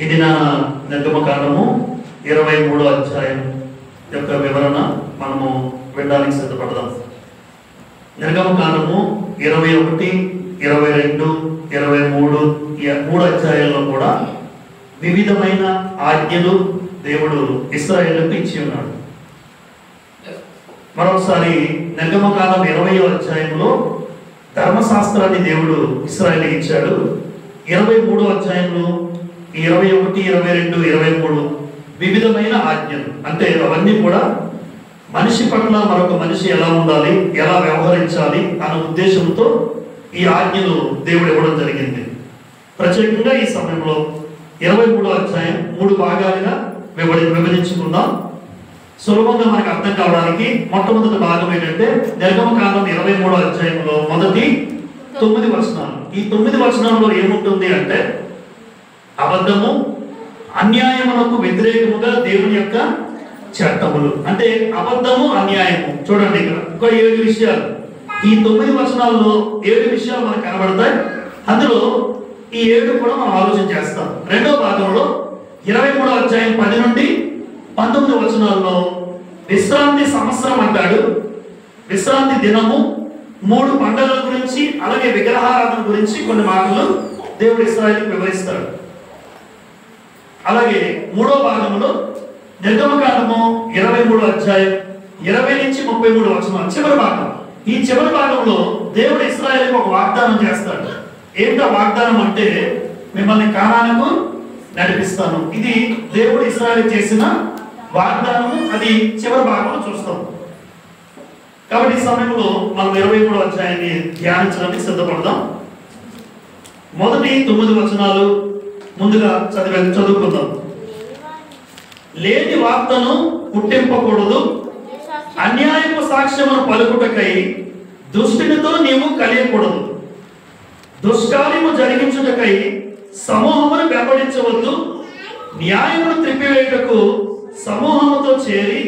ఇది నా నిర్గమకాండము 23వ అధ్యాయం యొక్క వివరణ మనము వినడానికి సిద్ధపడదాం. నిర్గమకాండము 21, 22, 23 ఈ 3 అధ్యాయాల్లో కూడా వివిధమైన ఆజ్ఞలు దేవుడు ఇశ్రాయేలుకు ఇచ్చి ఉన్నాడు. మరొకసారి నిర్గమకాండం 20వ అధ్యాయంలో ధర్మశాస్త్రాన్ని దేవుడు ఇశ్రాయేలుకి ఇచ్చాడు. 23వ అధ్యాయంలో 21, 22, 23 వివిధమైన ఆజ్ఞలు, అంటే అవన్నీ కూడా మనిషి పట్ల మరొక మనిషి ఎలా ఉండాలి, ఎలా వ్యవహరించాలి అనే ఉద్దేశంతో ఈ ఆజ్ఞలు దేవుడు ఇవ్వడం జరిగింది. ప్రత్యేకంగా ఈ సమయంలో 23వ అధ్యాయం 3 భాగాలుగా విభజించుకుందాం. సులభంగా మనకు అర్థం కావడానికి మొట్టమొదటి భాగం ఏంటంటే నిర్గమకాండం 23వ అధ్యాయంలో మొదటి 9 వచనాలు. ఈ 9 వచనాల్లో ఏముంటుంది అంటే అబద్ధము, అన్యాయమునకు వ్యతిరేకముగా దేవుని యొక్క చట్టములు. అంటే అబద్ధము, అన్యాయము. చూడండి ఇక్కడ ఒక 7 విషయాలు. ఈ 9 వచనాల్లో 7 విషయాలు మనకు కనబడతాయి. అందులో ఈ 7 కూడా మనం ఆలోచన చేస్తాం. రెండో భాగంలో 23వ అధ్యాయం 10 నుండి 19 వచనాల్లో విశ్రాంతి సంవత్సరం అంటాడు, విశ్రాంతి దినము, 3 పండుగల గురించి, అలాగే విగ్రహారాధన గురించి కొన్ని మాటలు దేవుడు ఇశ్రాయేలుకు వివరిస్తాడు. అలాగే 3వ భాగంలో నిర్గమకాండము 23వ అధ్యాయం 20 నుంచి 33 వచనాలు చివరి భాగం. ఈ చివరి భాగంలో దేవుడు ఇశ్రాయేలుకు ఒక వాగ్దానం చేస్తాడు. ఏంటో వాగ్దానం అంటే మిమ్మల్ని కానానుకు నడిపిస్తాను. ఇది దేవుడు ఇశ్రాయేలుకు చేసిన వాగ్దానము. అది చివరి భాగంలో చూస్తాం. కాబట్టి ఈ సమయంలో మనం 23వ అధ్యాయాన్ని ధ్యానించడానికి సిద్ధపడదాం. మొదటి 9 వచనాలు ముందుగా చదువుకుందాం. లేని వార్తను పుట్టింపకూడదు, అన్యాయపు సాక్ష్యమును పలుకుటకై దుష్టునితో నీవు కలియకూడదు, దుష్కార్యము జరిగించుటకై సమూహమును వెంబడించవద్దు, న్యాయమును త్రిప్పివేయుటకు సమూహముతో చేరి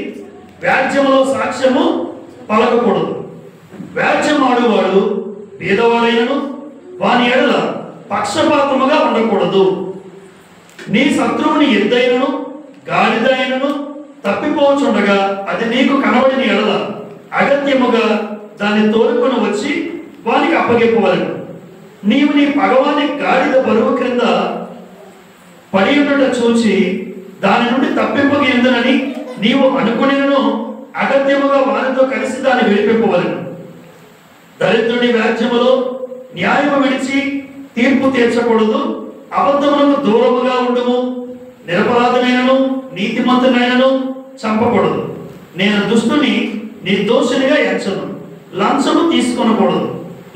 వ్యాజ్యములో సాక్ష్యము పలకకూడదు. వ్యాజ్యం ఆడువాడు పేదవాడైనను వాని ఎడల పక్షపాతముగా ఉండకూడదు. నీ శత్రువుని ఎద్దైనను గాడిదైనను తప్పిపోచుండగా అది నీకు కనబడిన ఎడల అగత్యముగా దాన్ని తోలుకొని వచ్చి వానికి అప్పగింపవలెను. నీవు నీ పగవాని గాడిద బరువు క్రింద పడి ఉండుట చూచి దాని నుండి తప్పింపగేందునని నీవు అనుకునేను అగత్యముగా వారితో కలిసి దాన్ని విడిపింపవలెను. దరిద్రుని వ్యాజ్యములో న్యాయము విడిచి తీర్పు తీర్చకూడదు, అబద్ధములకు దూరముగా ఉండుము, నిరపరాధులైనను నీతిమంతులైనను చంపకూడదు. నేను దుష్టుని నిర్దోషినిగా ఎంచను, లంచము తీసుకొనకూడదు.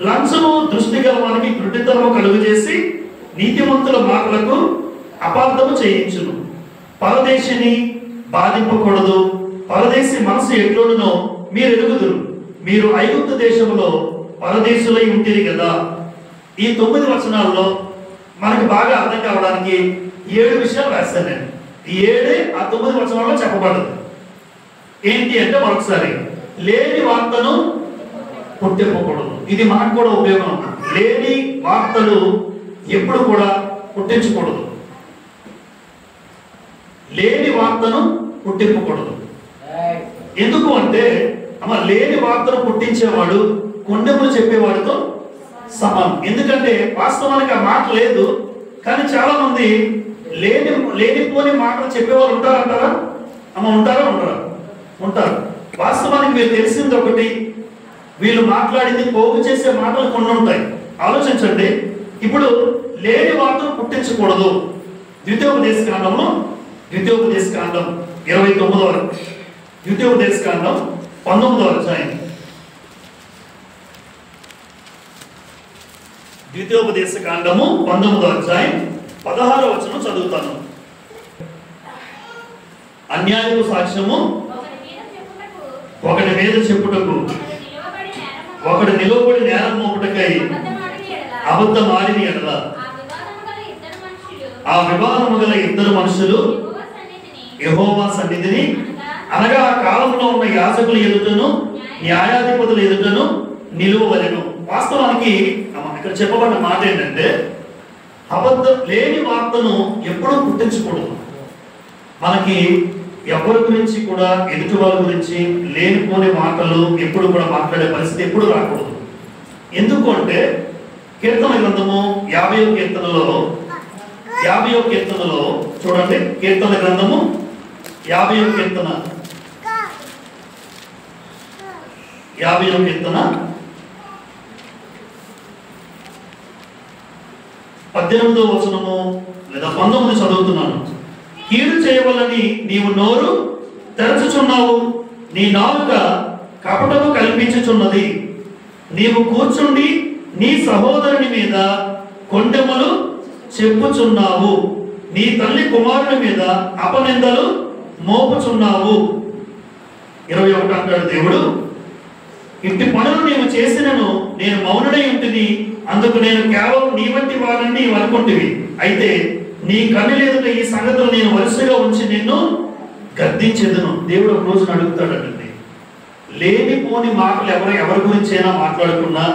లంచము దృష్టి గల వారికి గుడ్డితనము కలుగు చేసి నీతిమంతుల మాటలకు అపార్థము చేయించును. పరదేశిని బాధింపకూడదు, పరదేశి మనసు ఎట్లుండునో మీరు ఎరుగుదురు. మీరు ఐగుప్తు దేశంలో పరదేశులై ఉంటిరి కదా. ఈ 9 వచనాల్లో మనకు బాగా అర్థం కావడానికి 7 విషయాలు రాస్తాను నేను. ఈ 7 ఆ 9 వచనాల్లో చెప్పబడదు. ఏంటి అంటే మరొకసారి, లేని వార్తను పుట్టింపకూడదు. ఇది మనకు కూడా ఉపయోగం. లేని వార్తలు ఎప్పుడు కూడా పుట్టించకూడదు. లేని వార్తను పుట్టింపకూడదు. ఎందుకు అంటే లేని వార్తను పుట్టించేవాడు కొండెములు చెప్పేవాడితో సమానం. ఎందుకంటే వాస్తవానికి ఆ మాట లేదు, కానీ చాలా మంది లేనిపోని మాటలు చెప్పేవాళ్ళు ఉంటారంటారా? ఉంటారా? ఉంటారు. వాస్తవానికి మీరు తెలిసింది ఒకటి, వీళ్ళు మాట్లాడింది పోగు చేసే మాటలు కొన్ని ఉంటాయి. ఆలోచించండి. ఇప్పుడు లేని వార్తను పుట్టించకూడదు. ద్వితీయోపదేశకాండం 29వ ద్వితీయోపదేశకాండం 19వ అధ్యాయం, ద్వితీయోపదేశకాండము 19వ అధ్యాయం 16వ వచనం చదువుతాను. అన్యాయపు సాక్ష్యము ఒకటి మీద చెప్పుటకు, ఒకటి నిలువబడి నేరం మోపుటకై అబద్ధం ఆడిన ఎడల ఆ వివాదము గల 2 మనుషులు యెహోవా సన్నిధిని, అనగా ఆ కాలంలో ఉన్న యాజకుల ఎదుటను న్యాయాధిపతుల ఎదుటను నిలువవలెను. వాస్తవానికి ఇక్కడ చెప్పబడిన మాట ఏంటంటే లేని వార్తను ఎప్పుడూ పుట్టించకూడదు. మనకి ఎవరి గురించి కూడా ఎదుటి వాళ్ళ గురించి లేనిపోని మాటలు ఎప్పుడు కూడా మాట్లాడే పరిస్థితి ఎప్పుడు రాకూడదు. ఎందుకు అంటే కీర్తన గ్రంథము 50వ కీర్తనలో చూడండి, కీర్తన గ్రంథము 50వ కీర్తన 18వ వచనము లేదా 19 చదువుతున్నాను. కీడు చేయవలని నీవు నోరు తెరచుచున్నావు, నీ నాలుక కపటము కల్పించుచున్నది. నీవు కూర్చుండి నీ సహోదరుని మీద కొండెములు చెప్పుచున్నావు, నీ తల్లి కుమారుని మీద అపనిందలు మోపుచున్నావు. 21 అంటాడు దేవుడు, ఇంటి పనులు నీవు చేసినను నేను మౌనుడై ఉంటిని, అందుకు నేను కేవలం నీ వంటి వాడిని నీవు అనుకుంటివి. అయితే నీ కన్నుల ఎదుట ఈ సంగతులు నేను వరుసగా ఉంచి నిన్ను గద్దించేదను. దేవుడు ఒక రోజున అడుగుతాడండి, లేనిపోని మాటలు ఎవరి గురించి అయినా మాట్లాడుకున్నా,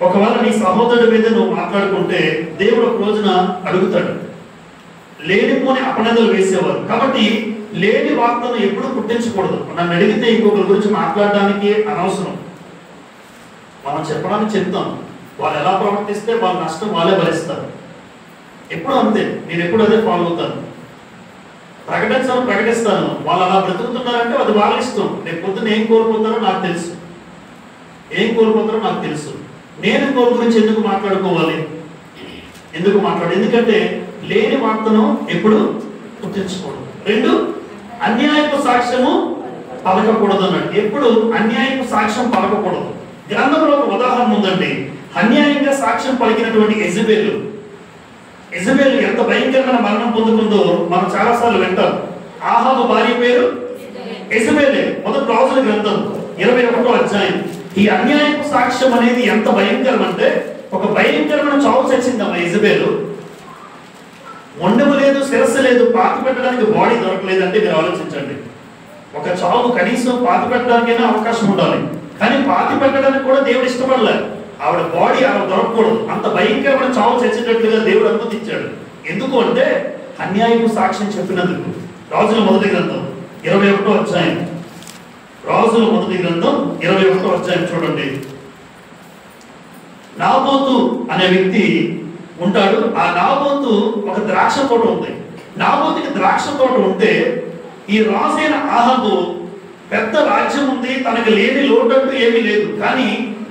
ఒకవేళ నీ సహోదరుడి మీద నువ్వు మాట్లాడుకుంటే దేవుడు ఒక రోజున అడుగుతాడు. లేనిపోని అపనిందలు వేసేవారు. కాబట్టి లేని వార్తను ఎప్పుడు పుట్టించకూడదు. నన్ను అడిగితే ఇంకొకరి గురించి మాట్లాడడానికి అనవసరం. మనం చెప్పడానికి చెప్తాం, వాళ్ళు ఎలా ప్రవర్తిస్తే వాళ్ళ నష్టం వాళ్ళే భరిస్తారు. ఎప్పుడు అంతే, నేను ఎప్పుడు అదే ఫాలో అవుతాను. ప్రకటిస్తాను, వాళ్ళు అలా బ్రతుకుతున్నారంటే అది వాళ్ళ ఇష్టం. రేపు పొద్దున్న ఏం కోల్పోతారో నాకు తెలుసు. నేను కోరు గురించి ఎందుకు మాట్లాడుకోవాలి? ఎందుకంటే లేని వార్తను ఎప్పుడు పుట్టించకూడదు. 2, అన్యాయపు సాక్ష్యము పలకకూడదు అన్నాడు. ఎప్పుడు అన్యాయపు సాక్ష్యం పలకకూడదు. గ్రంథంలో ఒక ఉదాహరణ ఉందండి. అన్యాయంగా సాక్ష్యం పలికినటువంటి యెజబెలు ఎంత భయంకరమైన మరణం పొందుకుందో మనం చాలాసార్లు వింటాం. ఆహాబు భార్య పేరు యెజబెలే. మొదటి రాజుల గ్రంథం 21వ అధ్యాయం. ఈ అన్యాయపు సాక్ష్యం అనేది ఎంత భయంకరం అంటే, ఒక భయంకరమైన చావు చచ్చిందమ్మా యెజబెలు. మొండెము లేదు, శిరస్సు లేదు, పాతి పెట్టడానికి బాడీ దొరకలేదంటే మీరు ఆలోచించండి. ఒక చావు కనీసం పాతి పెట్టడానికైనా అవకాశం ఉండాలి, కానీ పాతి పెట్టడానికి కూడా దేవుడు ఇష్టపడలేదు. ఆవిడ బాడీ ఆవిడ దొరకకూడదు. అంత భయంకరమైన చావు చచ్చేటట్లుగా దేవుడు అనుమతించాడు. ఎందుకు అంటే అన్యాయపు సాక్ష్యం చెప్పినందుకు. రాజుల మొదటి గ్రంథం 21వ అధ్యాయం. రాజుల మొదటి గ్రంథం 21వ అధ్యాయం చూడండి. నాబోతు అనే వ్యక్తి ఉంటాడు. ఆ నాబోతు ఒక ద్రాక్ష తోట ఉంది. నాబోతుకి ద్రాక్ష తోట ఉంటే ఈ రాజైన ఆహాబు పెద్ద రాజ్యం ఉంది, తనకు లేని లోటు అంటూ ఏమీ లేదు. కానీ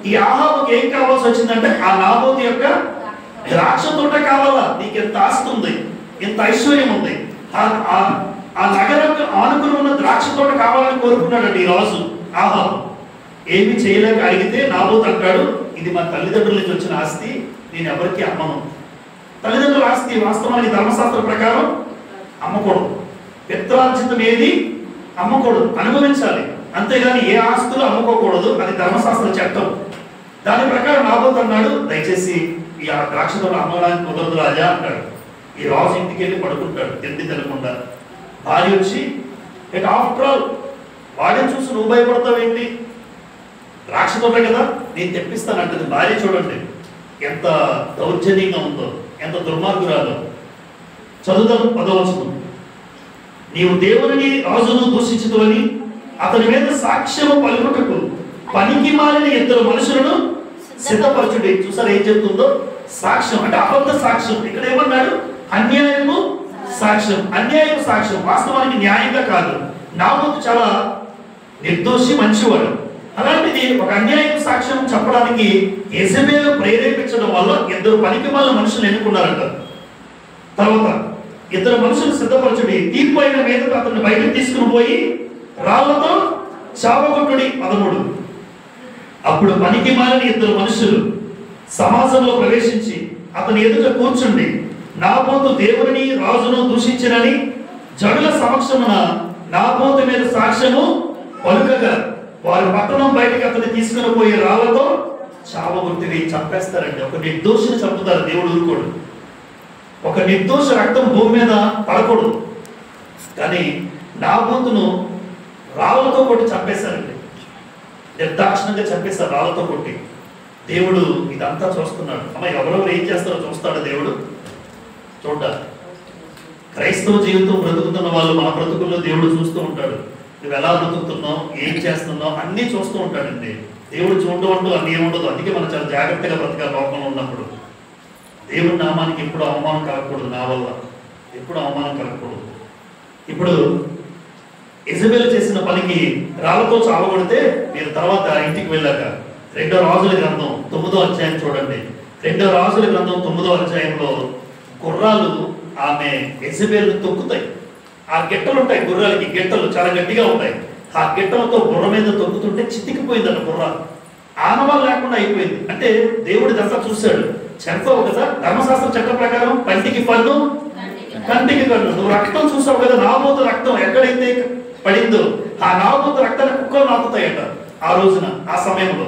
ఈ ఆహాబుకి ఏం కావాల్సి వచ్చిందంటే ఆ నాబోతు యొక్క ద్రాక్ష తోట కావాలా? నీకు ఎంత ఆస్తి ఉంది, ఎంత ఐశ్వర్యం ఉంది, ఆ నగరకు ఆనుకుని ఉన్న ద్రాక్ష తోట కావాలని కోరుకున్నాడండి ఈ రాజు ఆహాబు. ఏమి చేయలేక అడిగితే నాబోతు అంటాడు, ఇది మా తల్లిదండ్రుల నుంచి వచ్చిన ఆస్తి, నేను ఎవరికి అమ్మను. తల్లిదండ్రుల ఆస్తి వాస్తవానికి ధర్మశాస్త్రం ప్రకారం అమ్మకూడదు. పిత్రార్జితం ఏది అమ్మకూడదు, అనుభవించాలి. అంతేగాని ఏ ఆస్తులు అమ్ముకోకూడదు, అది ధర్మశాస్త్ర చట్టం. దాని ప్రకారం నాబోతు అన్నాడు, దయచేసి ఈ ద్రాక్ష తోట అమ్మడానికి కుదరదు రాజా అంటాడు. ఈ రాజు ఇంటికి వెళ్ళి పడుకుంటాడు తిండి తినకుండా. భార్య వచ్చి, ఇక ఆఫ్టర్ ఆల్ వాడిని చూసి నువ్వు భయపడతావేంటి, ద్రాక్ష తోట కదా నేను తెప్పిస్తానంటది భార్య. చూడండి ఎంత దౌర్జన్యంగా ఉందో, ఎంత దుర్మార్గురాలో. చదువుతాను 10వ వచనం. నీవు దేవుని రాజును దూషించుతవని అతని మీద సాక్ష్యము పలుకుటకు పనికి మాలిన 2 మనుషులను సిద్ధపరచుడి. చూసారు ఏం చెప్తుందో? సాక్ష్యం అంటే అబద్ధ సాక్ష్యం. ఇక్కడ ఏమన్నాడు? అన్యాయము సాక్ష్యం. వాస్తవానికి న్యాయంగా కాదు. నాబోతు చాలా నిర్దోషి, మంచివాడు. అలాంటిది ఒక అన్యాయపు సాక్ష్యం చెప్పడానికి యెజబెలు ప్రేరేపించడం వల్ల 2 పనికిమాలిన మనుషులు ఎన్నుకున్నారంట. తర్వాత 2 మనుషులు సిద్ధపరచుడి, తీర్పు అయిన మీద అతన్ని బయటకు తీసుకుని పోయి రాళ్లతో చావగొట్టుడి. 13. అప్పుడు పనికిమాలిన 2 మనుషులు సమాజంలో ప్రవేశించి అతని ఎదుట కూర్చుండి, నాబోతు దేవుని రాజును దూషించినని జనుల సమక్షమున నాబోతు మీద సాక్ష్యము పలుకగా వారు పట్టణం బయటకు అతన్ని తీసుకుని పోయి రాళ్లతో చావగొట్టిని. చంపేస్తారండి. ఒక నిర్దోషిని చంపుతారు, దేవుడు ఊరుకోడు. ఒక నిర్దోష రక్తం భూమి మీద పడకూడదు. కానీ నాబోతును రాళ్లతో కొట్టి చంపేశారండి. నిర్దాక్షిణంగా చంపేస్తారు రాళ్లతో కొట్టి. దేవుడు ఇదంతా చూస్తున్నాడు. అమ్మ ఎవరెవరు ఏం చేస్తారో చూస్తాడు దేవుడు. చూడాలి. క్రైస్తవ జీవితం బ్రతుకుతున్న వాళ్ళు మన బ్రతుకుల్లో దేవుడు చూస్తూ ఉంటాడు. నువ్వు ఎలా బ్రతుకుతున్నావు, ఏం చేస్తున్నావు అన్నీ చూస్తూ ఉంటాడండి. దేవుడు చూడడం అంటూ అన్నీ ఏముండదు. అందుకే మనం చాలా జాగ్రత్తగా బ్రతకాలి. లోకంలో ఉన్నప్పుడు దేవుడి నామానికి ఎప్పుడు అవమానం కలగకూడదు. నా వల్ల ఎప్పుడు అవమానం కలగకూడదు. ఇప్పుడు ఇజబెల్ చేసిన పనికి రాళ్లతో చావగొడితే మీరు తర్వాత ఇంటికి వెళ్ళాక 2వ రాజుల గ్రంథం 9వ అధ్యాయం చూడండి. 2వ రాజుల గ్రంథం 9వ అధ్యాయంలో గుర్రాలు ఆమె ఇజబెల్ తొక్కుతాయి. ఆ గిట్టలు ఉంటాయి, గుర్రాలకి గిట్టలు చాలా గట్టిగా ఉంటాయి. ఆ గిట్టలతో బుర్ర మీద తొక్కుతుంటే చితికిపోయిందట గుర్ర. ఆనవాళ్ళు లేకుండా అయిపోయింది. అంటే దేవుడి దశ చూశాడు. చెప్పవు కదా ధర్మశాస్త్ర చట్టం ప్రకారం కంటికి పన్ను కంటికి కన్ను. నువ్వు రక్తం చూసావు కదా, నాబోతు రక్తం ఎక్కడైతే పడిందో ఆ నాబోతు రక్తాన్ని కుక్కలు నాకుతాయట. ఆ రోజున ఆ సమయంలో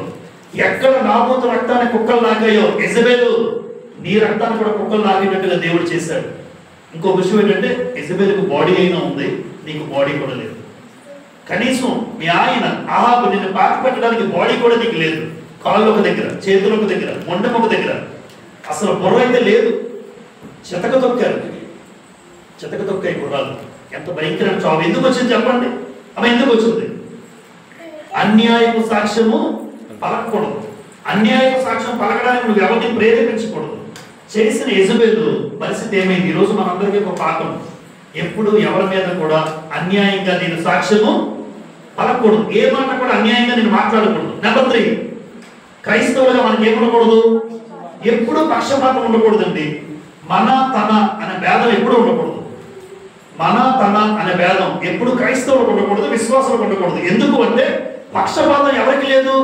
ఎక్కడ నాబోతు రక్తాన్ని కుక్కలు నాకాయో ఇజబెలు నీ రక్తాన్ని కూడా కుక్కలు నాకేటట్టుగా దేవుడు చేశాడు. ఇంకో విషయం ఏంటంటే ఇజబెల్కు బాడీ అయినా ఉంది, నీకు బాడీ కూడా లేదు. కనీసం మీ ఆయన ఆహాబు నిన్ను పాతి పెట్టడానికి బాడీ కూడా నీకు లేదు. కాళ్ళు ఒక దగ్గర, చేతులు ఒక దగ్గర, మొండెం ఒక దగ్గర, అసలు బుర్ర అయితే లేదు. చితక తొక్కారు, చితక తొక్కాయి గుర్రాలు. ఎంత భయంకరమైన చావు. ఎందుకు వచ్చింది చెప్పండి అమ్మ, ఎందుకు వచ్చింది? అన్యాయపు సాక్ష్యము పలకకూడదు. అన్యాయపు సాక్ష్యం పలకడానికి నువ్వు ఎవరిని ప్రేరేపించకూడదు. చేసిన ఇజబెలు పరిస్థితి ఏమైంది? ఈరోజు మనందరికీ ఒక పాఠం. ఎప్పుడు ఎవరి మీద కూడా అన్యాయంగా నేను సాక్ష్యము పలకూడదు. ఏ మాట కూడా అన్యాయంగా నేను మాట్లాడకూడదు. నెంబర్ 3, క్రైస్తవులుగా మనకి ఏముండకూడదు? ఎప్పుడు పక్షపాతం ఉండకూడదండి. మన తన అనే భేదం ఎప్పుడు ఉండకూడదు. మన తన అనే భేదం ఎప్పుడు క్రైస్తవులకు ఉండకూడదు, విశ్వాసాలకు ఉండకూడదు. ఎందుకు అంటే పక్షపాతం ఎవరికి లేదు?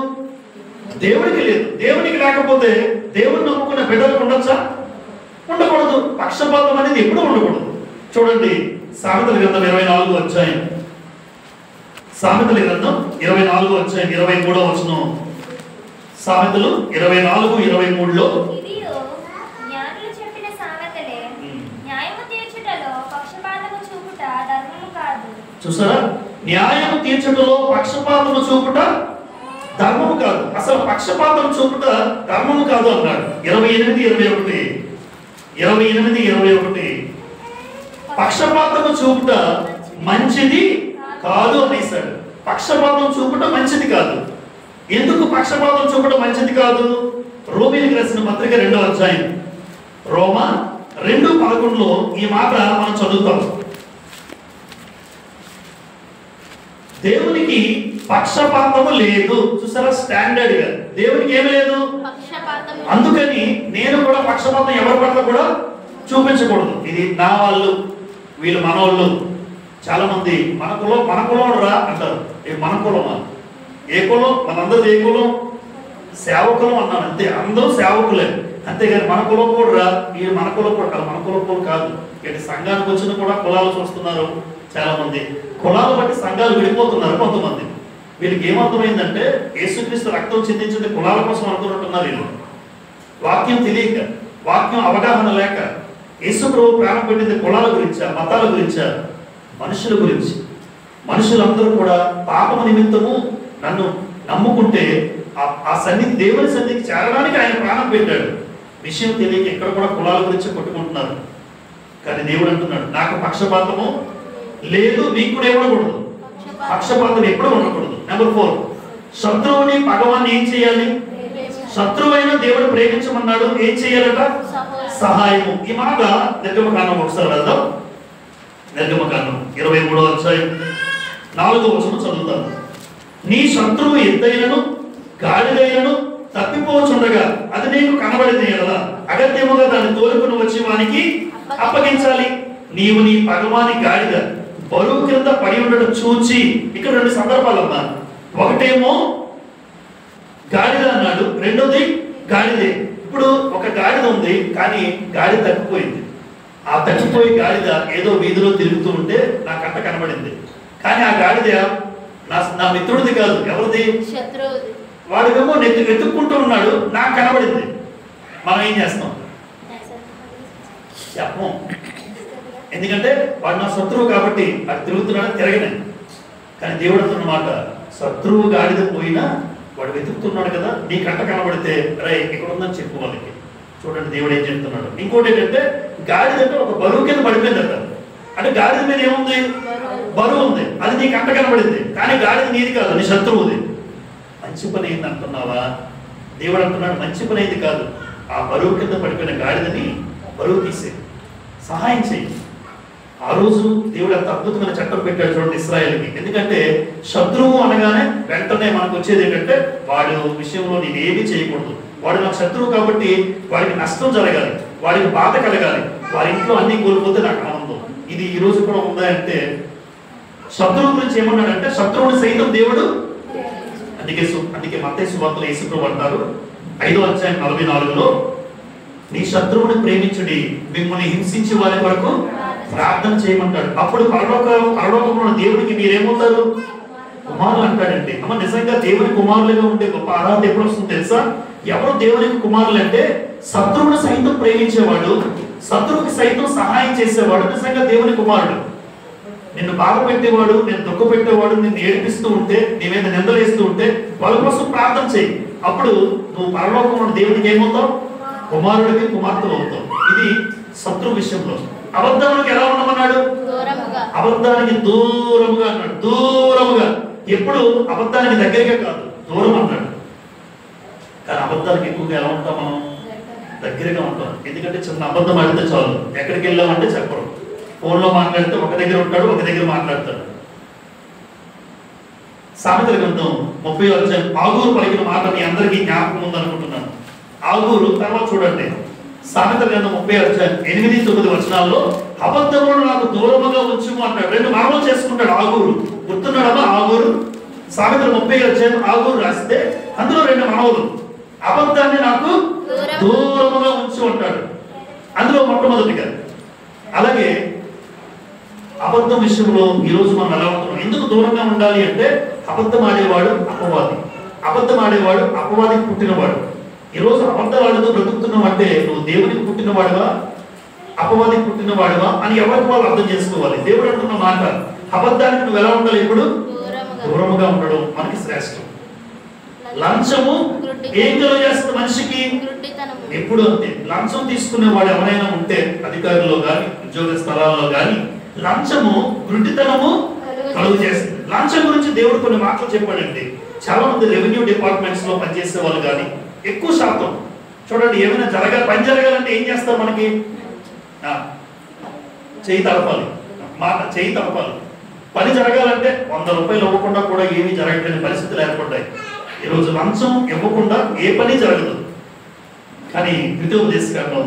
దేవుడికి లేదు. దేవునికి లేకపోతే దేవుడిని నమ్ముకున్న బిడ్డలకు ఉండొచ్చా? ఉండకూడదు. పక్షపాతం అనేది ఎప్పుడు ఉండకూడదు. చూడండి సామెతల గ్రంథం 24వ అధ్యాయం, సామెతల గ్రంథం 24వ అధ్యాయం 23వ వచనం. సామెతలు 24:23లో చూసారా? న్యాయము తీర్చుటలో పక్షపాతము చూపుట ధర్మము కాదు. అసలు పక్షపాతం చూపుట ధర్మము కాదు అన్నాడు. 28:21 పక్షపాతము చూపుట మంచిది కాదు అనేసాడు. పక్షపాతం చూపుట మంచిది కాదు. ఎందుకు పక్షపాతం చూపుట మంచిది కాదు? రోమీయులకు రాసిన పత్రిక 2వ అధ్యాయం, రోమా 2:11లో ఈ మాట మనం చదువుతాం. దేవునికి పక్షపాతము లేదు. చూసారా? స్టాండర్డ్ గా దేవునికి ఏమి లేదు. అందుకని నేను కూడా పక్షపాతం ఎవరి పట్ల కూడా చూపించకూడదు. ఇది నా వాళ్ళు, వీళ్ళు మనోళ్ళు. చాలా మంది మన కులం రా అంటారు. మన కులమా? ఏ కులం? మనందరూ ఏ కులం? సేవకులం అన్నాను అంతే. అందరూ సేవకులే, అంతేగాని మన కులం కూడా రా, వీళ్ళు మన కులం కూడా కాదు. మన కులం కాదు. ఇటు సంఘానికి వచ్చిన కూడా కులాలు చూస్తున్నారు చాలా మంది. కులాలు బట్టి సంఘాలు విడిపోతున్నారు కొంతమంది. వీళ్ళకి ఏమర్థమైందంటే యేసుక్రీస్తు రక్తం చిందించింది కులాల కోసం అనుకున్నట్టున్నారు వీళ్ళు. వాక్యం తెలియక, వాక్యం అవగాహన లేక యేసు ప్రభు ప్రాణం పెట్టింది కులాల గురించా, మతాల గురించా? మనుషుల గురించి. మనుషులందరూ కూడా పాపము నిమిత్తము నన్ను నమ్ముకుంటే ఆ సన్నిధి, దేవుని సన్నిధికి చేరడానికి ఆయన ప్రాణం పెట్టాడు. విషయం తెలియక ఎక్కడ కూడా కులాల గురించి కొట్టుకుంటున్నారు. కానీ దేవుడు అంటున్నాడు నాకు పక్షపాతము లేదు, మీకు కూడా ఉండకూడదు. పక్షపాతం ఎప్పుడు ఉండకూడదు. నెంబర్ 4, శత్రువుని పగవాన్ని ఏం చేయాలి? శత్రువైన దేవుడు ప్రేమించమన్నాడు. ఏం చేయాలట? సహాయము. ఈ మాట నిర్గమకాండం ఒకసారి వెళ్దాం. నిర్గమకాండం 23వ అధ్యాయం 4వ వచనం చదువుతాను. నీ శత్రువు ఎద్దైనను గాడిదైనను తప్పిపోచుండగా అది నీకు కనబడింది కదా, అగత్యముగా దాన్ని తోలుకుని వచ్చి వానికి అప్పగించాలి. నీవు నీ పగవాని గాడిద బరువు కింద పడి ఉండడం చూచి, ఇక్కడ 2 సందర్భాలు అమ్మా. ఒకటేమో గాడిద అన్నాడు, రెండోది గాడిదే. ఇప్పుడు ఒక గాడిద ఉంది, కానీ గాడిద తప్పిపోయింది. ఆ తప్పిపోయి గాడిద ఏదో వీధిలో తిరుగుతూ ఉంటే నా కంట కనబడింది. కానీ ఆ గాడిద నా మిత్రుడిది కాదు, ఎవరిది? వాడికేమో వెతుక్కుంటూ ఉన్నాడు, నాకు కనబడింది. మనం ఏం చేస్తాం? చెప్పం. ఎందుకంటే వాడు నా శత్రువు కాబట్టి అది తిరుగుతున్నాడు, తిరగనే. కానీ దేవుడు అన్నమాట, శత్రువు గాడిద పోయినా వాడు వెతుకుతున్నాడు కదా, నీ కంట కనబడితే రే ఇక్కడ ఉందని చెప్పు వాళ్ళకి. చూడండి దేవుడు ఏం చెప్తున్నాడు. ఇంకోటి ఏంటంటే గాడిద అంటే ఒక బరువు కింద పడిపోయిందట. అంటే గాడిద మీద ఏముంది? బరువు ఉంది. అది నీ కంట కనబడింది, కానీ గాడిద నీది కాదు, నీ శత్రువుది. మంచి పని అయింది అంటున్నావా? దేవుడు అంటున్నాడు మంచి పని అయింది కాదు, ఆ బరువు కింద పడిపోయిన గాడిదని బరువు తీసే సహాయం చేయి. ఆ రోజు దేవుడు ఎంత అద్భుతమైన చట్టం పెట్టాడు చూడండి ఇశ్రాయేలుకి. ఎందుకంటే శత్రువు అనగానే వెంటనే మనకు వచ్చేది ఏంటంటే వాడి విషయంలో నేనేమీ చేయకూడదు, వాడు నాకు శత్రువు కాబట్టి వాడికి నష్టం జరగాలి, వాడికి బాధ కలగాలి, వారి ఇంట్లో అన్ని కోల్పోతే నాకు ఆనందం. ఇది ఈ రోజు కూడా ఉందా అంటే శత్రువు గురించి ఏమన్నాడంటే శత్రువుని సైతం దేవుడు, అందుకే మత్తయి సువార్తలో యేసుప్రభువు అంటారు 5వ అధ్యాయం 44లో, నీ శత్రువుని ప్రేమించుడి, మిమ్మల్ని హింసించే వారి వరకు ప్రార్థన చేయమంటాడు. అప్పుడు పరలోకంలో దేవుడికి మీరేమవుతారు? కుమారులు అంటాడండి. అమ్మ నిజంగా దేవుని కుమారులుగా ఉండే గొప్ప ఆరాధన ఎప్పుడు వస్తుంది తెలుసా? ఎవరు దేవునికి కుమారులు అంటే శత్రువుని సైతం ప్రేమించేవాడు, శత్రువుకి సైతం సహాయం చేసేవాడు నిజంగా దేవుని కుమారుడు. నిన్ను బాధ పెట్టేవాడు, నేను దుఃఖ పెట్టేవాడు, నిన్ను ఏడిపిస్తూ ఉంటే, నీ మీద నిందలేస్తూ ఉంటే వాళ్ళ కోసం ప్రార్థన చేయి. అప్పుడు నువ్వు పరలోకంలో దేవునికి ఏమవుతావు? కుమారుడికి కుమార్తెలు అవుతావు. ఇది శత్రు విషయంలో. అబద్ధానికి ఎలా ఉండమన్నాడు? అబద్ధానికి దూరముగా అన్నాడు. దూరముగా, ఎప్పుడు అబద్ధానికి దగ్గరగా కాదు, దూరం అన్నాడు. కానీ అబద్ధానికి ఎక్కువగా ఎలా ఉంటాం మనం? దగ్గరగా ఉంటాం. ఎందుకంటే చిన్న అబద్ధం ఆడితే చాలు, ఎక్కడికి వెళ్ళామంటే చెప్పరు. ఫోన్లో మాట్లాడితే ఒక దగ్గర ఉంటాడు, ఒక దగ్గర మాట్లాడతాడు. సామెతల గ్రంథం 30వ అధ్యాయం ఆగూరు పలికిన మాట మీ అందరికీ జ్ఞాపకం ఉందనుకుంటున్నాను. ఆగూరు తర్వాత చూడండి, సామెతల గ్రంథం 30వ అధ్యాయం 8-9 వచనాల్లో అబద్ధమును నాకు దూరముగా ఉంచుము అంటాడు. 2 మనవలు చేసుకుంటాడు ఆగూరు. గుర్తున్నాడమ్మా ఆగూరు? సామెతల 30వ అధ్యాయం ఆగూరు రాస్తే అందులో 2 మనవలు. అబద్ధాన్ని నాకు దూరముగా ఉంచు అంటాడు అందులో మొట్టమొదటిగా. అలాగే అబద్ధం విషయంలో ఈరోజు మనం ఎలా ఉంటున్నాం? ఎందుకు దూరంగా ఉండాలి అంటే అబద్ధం ఆడేవాడు అపవాది, అబద్ధం ఆడేవాడు అపవాదికి పుట్టినవాడు. ఈరోజు అబద్ధాలతో బ్రతుకుతున్నాం అంటే నువ్వు దేవునికి పుట్టినవాడువా అపవాదికి పుట్టినవాడువా అని ఎవరికి వాళ్ళు అర్థం చేసుకోవాలి. దేవుడు అంటున్న మాట, అబద్ధానికి నువ్వు ఎలా ఉండాలి? ఇప్పుడు దూరముగా ఉండడం మనకి శ్రేష్టం. లంచము ఏం కలుగు చేస్తుంది మనిషికి? ఎప్పుడు అంతే. లంచం తీసుకునేవాడు ఎవరైనా ఉంటే అధికారుల్లో కానీ ఉద్యోగ స్థలాల్లో కానీ లంచము గుడ్డితనము కలుగు చేస్తుంది. లంచం గురించి దేవుడు కొన్ని మాటలు చెప్పాడండి. చాలా మంది రెవెన్యూ డిపార్ట్మెంట్స్ లో పనిచేసే వాళ్ళు కానీ ఎక్కువ శాతం చూడండి, ఏమైనా పని జరగాలంటే ఏం చేస్తారు? మనకి చేయి తడపాలి, చేయి తడపాలి. పని జరగాలంటే 100 రూపాయలు ఇవ్వకుండా కూడా ఏమీ జరగలేని పరిస్థితులు ఏర్పడ్డాయి. ఈరోజు లంచం ఇవ్వకుండా ఏ పని జరగదు. కానీ ద్వితీయోపదేశ కాండం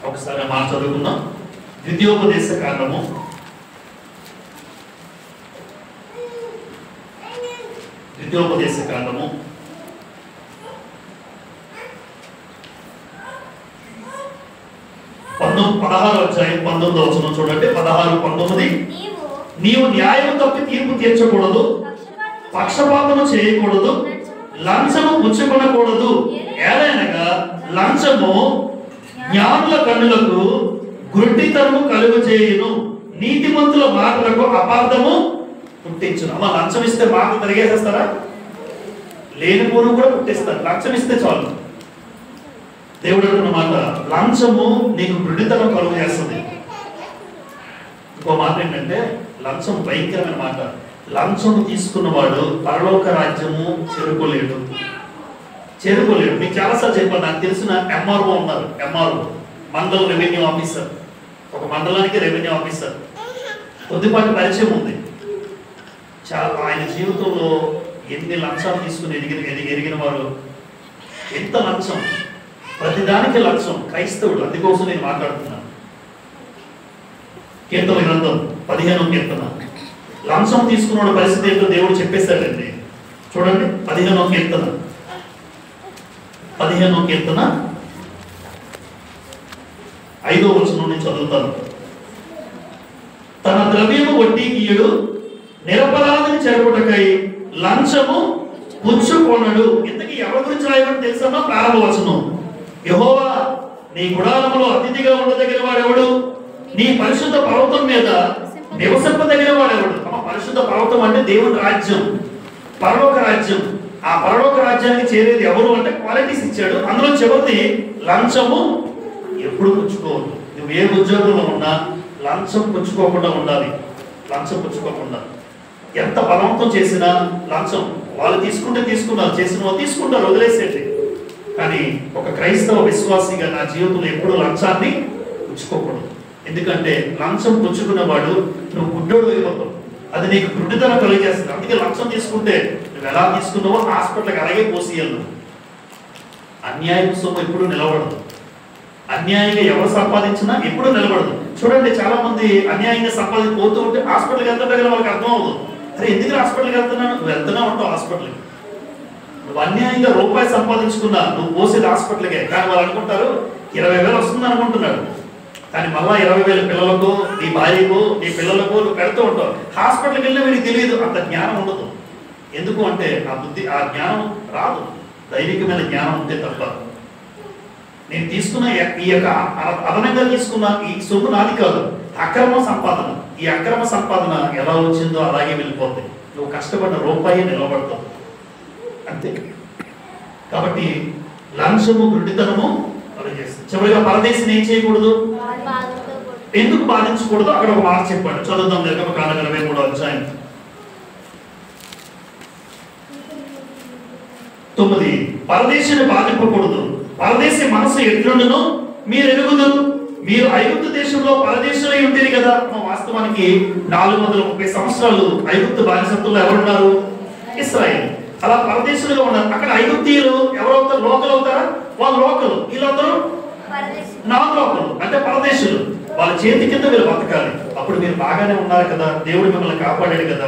ఒకసారి మాట చదువుకుందాం. ద్వితీయోపదేశ కాండము 16వ అధ్యాయం 19వ వచనం చూడండి. 16-19. నీవు న్యాయం తప్పి తీర్పు తీర్చకూడదు, పక్షపాతము చేయకూడదు, లంచము పుచ్చుకొనకూడదు. ఏలైనగా లంచము జ్ఞానుల కన్నులకు గుడ్డితనము కలుగు చేయును, నీతిమంతుల మాటలకు అపార్థము పుట్టించును. అమ్మ లంచం ఇస్తే మాటలు తిరిగేసేస్తారా? లేని పూర్వం కూడా పుట్టిస్తారు. లంచం ఇస్తే చాలు. దేవుడు అన్నమాట, లంచము నీకు గుడ్డితనం కలుగు చేస్తుంది. ఇంకో మాట ఏంటంటే లంచం భయంకరమైన మాట. లంచం తీసుకున్నవాడు పరలోక రాజ్యము చేరుకోలేడు. మీకు చాలాసార్లు చెప్పాను. నాకు తెలిసిన ఎంఆర్ఓ ఉన్నారు. ఎంఆర్ఓ మండల రెవెన్యూ ఆఫీసర్, ఒక మండలానికి రెవెన్యూ ఆఫీసర్. కొద్దిపాటి పరిచయం ఉంది. ఆయన జీవితంలో ఎన్ని లంచాలు తీసుకుని ఎదిగిన వారు. ఎంత లంచం, ప్రతిదానికి లంచం. క్రైస్తవుడు, అందుకోసం నేను మాట్లాడుతున్నాను. కీర్తన గ్రంథం 15వ కీర్తన. లంచం తీసుకున్న పరిస్థితి ఏంటో దేవుడు చెప్పేశాడండి. చూడండి 15వ కీర్తన 5వ వచనం నుంచి చదువుతాను. తన ద్రవ్యము వడ్డీకి ఇయ్యడు, నిరపరాధిని చెరపటకై లంచము పుచ్చుకొనడు. ఇంతకీ ఎవరి గురించి రాయబడి తెలుసమ్మా? ప్రారంభ వచనం. యెహోవా నీ గుడారములో అతిథిగా ఉండదగిన వాడెవడు? నీ పరిశుద్ధ పర్వతం మీద నివసింపదగిన వాడెవడు? పరిశుద్ధ పర్వతం అంటే దేవుని రాజ్యం, పరలోక రాజ్యం. ఆ పరలోక రాజ్యానికి చేరేది ఎవరు అంటే క్వాలిటీస్ ఇచ్చాడు. అందులో చివరిది లంచము ఎప్పుడు పుచ్చుకోవద్దు. నువ్వు ఏ ఉద్యోగంలో ఉన్నా లంచం పుచ్చుకోకుండా ఉండాలి. లంచం పుచ్చుకోకుండా. ఎంత బలవంతం చేసినా లంచం వాళ్ళు తీసుకుంటే తీసుకున్నారు, చేసిన వాళ్ళు తీసుకుంటారు, వదిలేసేది. కానీ ఒక క్రైస్తవ విశ్వాసిగా నా జీవితంలో ఎప్పుడూ లంచాన్ని పుచ్చుకోకూడదు. ఎందుకంటే లంచం పుచ్చుకున్నవాడు నువ్వు గుడ్డోడు అయిపోతావు. అది నీకు గుడ్డితనం కలిగేస్తుంది. అందుకే లంచం తీసుకుంటే నువ్వు ఎలా తీసుకున్నావో హాస్పిటల్కి అలాగే పోసేయాలి. అన్యాయం సొమ్ము ఎప్పుడు నిలబడదు. అన్యాయంగా ఎవరు సంపాదించినా ఎప్పుడు నిలబడదు. చూడండి, చాలా మంది అన్యాయంగా పోతూ ఉంటే హాస్పిటల్కి వెళ్తుంటే కదా వాళ్ళకి అర్థం అవ్వదు. అరే ఎందుకు హాస్పిటల్కి వెళ్తున్నాను? నువ్వు వెళ్తూనే ఉంటావు హాస్పిటల్కి. నువ్వు అన్యాయంగా రూపాయి సంపాదించుకున్నా నువ్వు పోసేది హాస్పిటల్కే. కానీ వాళ్ళు అనుకుంటారు 20,000 వస్తుంది అనుకుంటున్నాడు. కానీ మళ్ళా 20,000 పిల్లలకు, నీ భార్యకు, నీ పిల్లలకు నువ్వు పెడుతూ ఉంటావు. హాస్పిటల్కి వెళ్ళినా వీడికి తెలియదు, అంత జ్ఞానం ఉండదు. ఎందుకు అంటే ఆ బుద్ధి, ఆ జ్ఞానం రాదు. దైవికమైన జ్ఞానం ఉంటే తప్ప. నేను తీసుకున్న ఈ యొక్క అదనంగా తీసుకున్న ఈ సొమ్ము నాది కాదు, అక్రమ సంపాదన. ఈ అక్రమ సంపాదన ఎలా వచ్చిందో అలాగే వెళ్ళిపోతుంది. నువ్వు కష్టపడిన రూపాయి నిలబడతావు అంతే. కాబట్టి లంచము గుడ్డితనము చేస్తుంది. చివరిగా పరదేశిని ఏం చేయకూడదు, ఎందుకు బాధించకూడదు అక్కడ ఒక మాట చెప్పాడు. చదువుదాం. నిర్గమకాండం 23వ అధ్యాయం 9. పరదేశిని బాధింపకూడదు. పరదేశి మనసు ఎట్లుండును మీరు ఎరుగుదురు. మీరు ఐగుప్తు దేశంలో పరదేశులై ఉండేది కదా. వాస్తవానికి 430 సంవత్సరాలు ఐగుప్తు బానిసత్వంలో ఎవరున్నారు? ఇశ్రాయేల్. అలా పరదేశులుగా ఉన్నారు. అక్కడ ఐగుప్తీయులు ఎవరవుతారు? లోకల్ అవుతారా? వాళ్ళు లోకలు. వీళ్ళందరూ నాన్ లోకలు, అంటే పరదేశులు. వాళ్ళ చేతి కింద మీరు బతకాలి. అప్పుడు మీరు బాగానే ఉన్నారు కదా, దేవుడు మిమ్మల్ని కాపాడాడు కదా.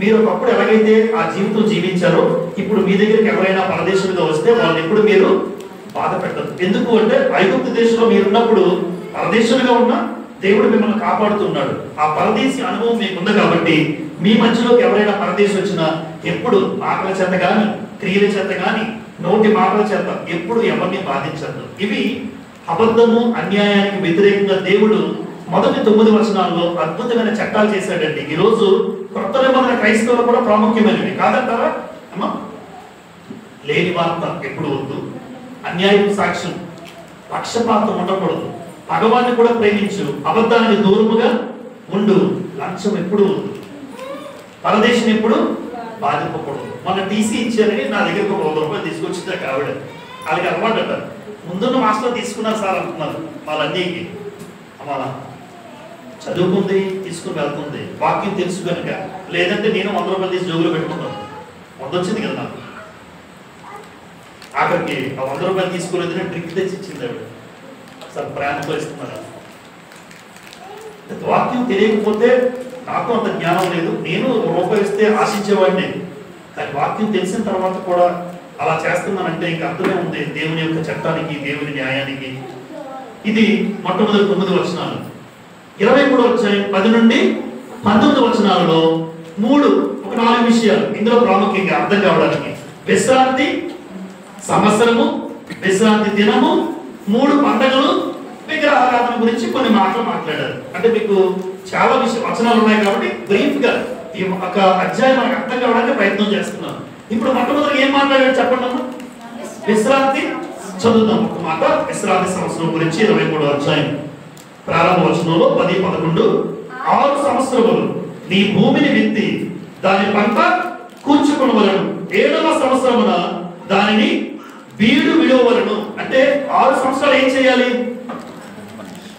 మీరు ఒకప్పుడు ఎలాగైతే ఆ జీవితం జీవించారో ఇప్పుడు మీ దగ్గరికి ఎవరైనా పరదేశులుగా వస్తే వాళ్ళని ఎప్పుడు మీరు బాధ పెట్టదు. ఎందుకు అంటే ఐగుప్తు దేశంలో మీరున్నప్పుడు పరదేశులుగా ఉన్నా దేవుడు మిమ్మల్ని కాపాడుతున్నాడు. ఆ పరదేశీ అనుభవం మీకుంది కాబట్టి మీ మధ్యలోకి ఎవరైనా పరదేశి వచ్చినా ఎప్పుడు మాటల చేత కానీ, క్రియల చేత కానీ, నోటి మాటల చేత ఎప్పుడు ఎవరిని బాధించద్దు. ఇవి అబద్ధము, అన్యాయానికి వ్యతిరేకంగా దేవుడు మొదటి 9 వచనాల్లో అద్భుతమైన చట్టాలు చేశాడండి. ఈ రోజు కొత్త నిబంధన క్రైస్తవులు కూడా ప్రాముఖ్యమైనవి కాదంటారా అమ్మా? లేని వార్త ఎప్పుడు వద్దు, అన్యాయం సాక్ష్యం, పక్షపాతం ఉండకూడదు, భగవాన్ని కూడా ప్రేమించు, అబద్ధానికి దూరముగా ఉండు, లంచం ఎప్పుడు వద్దు, పరదేశం ఎప్పుడు బాధింపకూడదు. మన టీసీ ఇచ్చారని నా దగ్గరకు 100 రూపాయలు తీసుకొచ్చిందా ఆవిడ. వాళ్ళకి అలవాటు అంటారు. ముందున్న మాస్టర్ తీసుకున్నారు సార్ అంటున్నారు. వాళ్ళన్నీకి అమ్మా చదువుకుంది, తీసుకుని వెళ్తుంది, వాక్యం తెలుసు కనుక. లేదంటే నేను 100 రూపాయలు తీసి జోగులో పెట్టుకున్నాను. 100 వచ్చింది కదా నాకు. ఆఖరికి ఆ 100 రూపాయలు తీసుకోలేదని డ్రింక్ తెచ్చి ఇచ్చింది ఆవిడ. సార్ ప్రయాణంతో ఇస్తున్నారు. వాక్యం తెలియకపోతే నాకు అంత జ్ఞానం లేదు, నేను రూపాయి ఇస్తే ఆశించేవాడిని. కానీ వాక్యం తెలిసిన తర్వాత కూడా అలా చేస్తున్నానంటే ఇంకా అర్థమే ఉంది దేవుని యొక్క చట్టానికి, దేవుని న్యాయానికి. ఇది మొట్టమొదటి 9 వచనాలు. 23వ అధ్యాయం 10 నుండి 19 వచనాలలో 4 విషయాలు ఇందులో ప్రాముఖ్యంగా అర్థం కావడానికి. విశ్రాంతి, సంవత్సరము, విశ్రాంతి దినము, 3 పండుగలు, విగ్రహారాధన గురించి కొన్ని మాటలు మాట్లాడారు. అంటే మీకు చాలా వచనాలు ఉన్నాయి కాబట్టి బ్రీఫ్ గా ఈ ఒక అధ్యాయం మనకు అర్థం కావడానికి ప్రయత్నం చేస్తున్నాను. ఇప్పుడు మొట్టమొదటి ఏం మాట్లాడాడు చెప్పండి అమ్మా? విశ్రాంతి. చదువుదాం ఒక మాట. విశ్రాంతి సంవత్సరం గురించి 23వ అధ్యాయం ప్రారంభ వచనంలో 10, 11. 6 సంవత్సరములు నీ భూమిని విత్తి దాని పంట కూర్చుకొనవలెను. 7వ సంవత్సరమున దానిని బీడు విడవవలెను. అంటే 6 సంవత్సరాలు ఏం చేయాలి?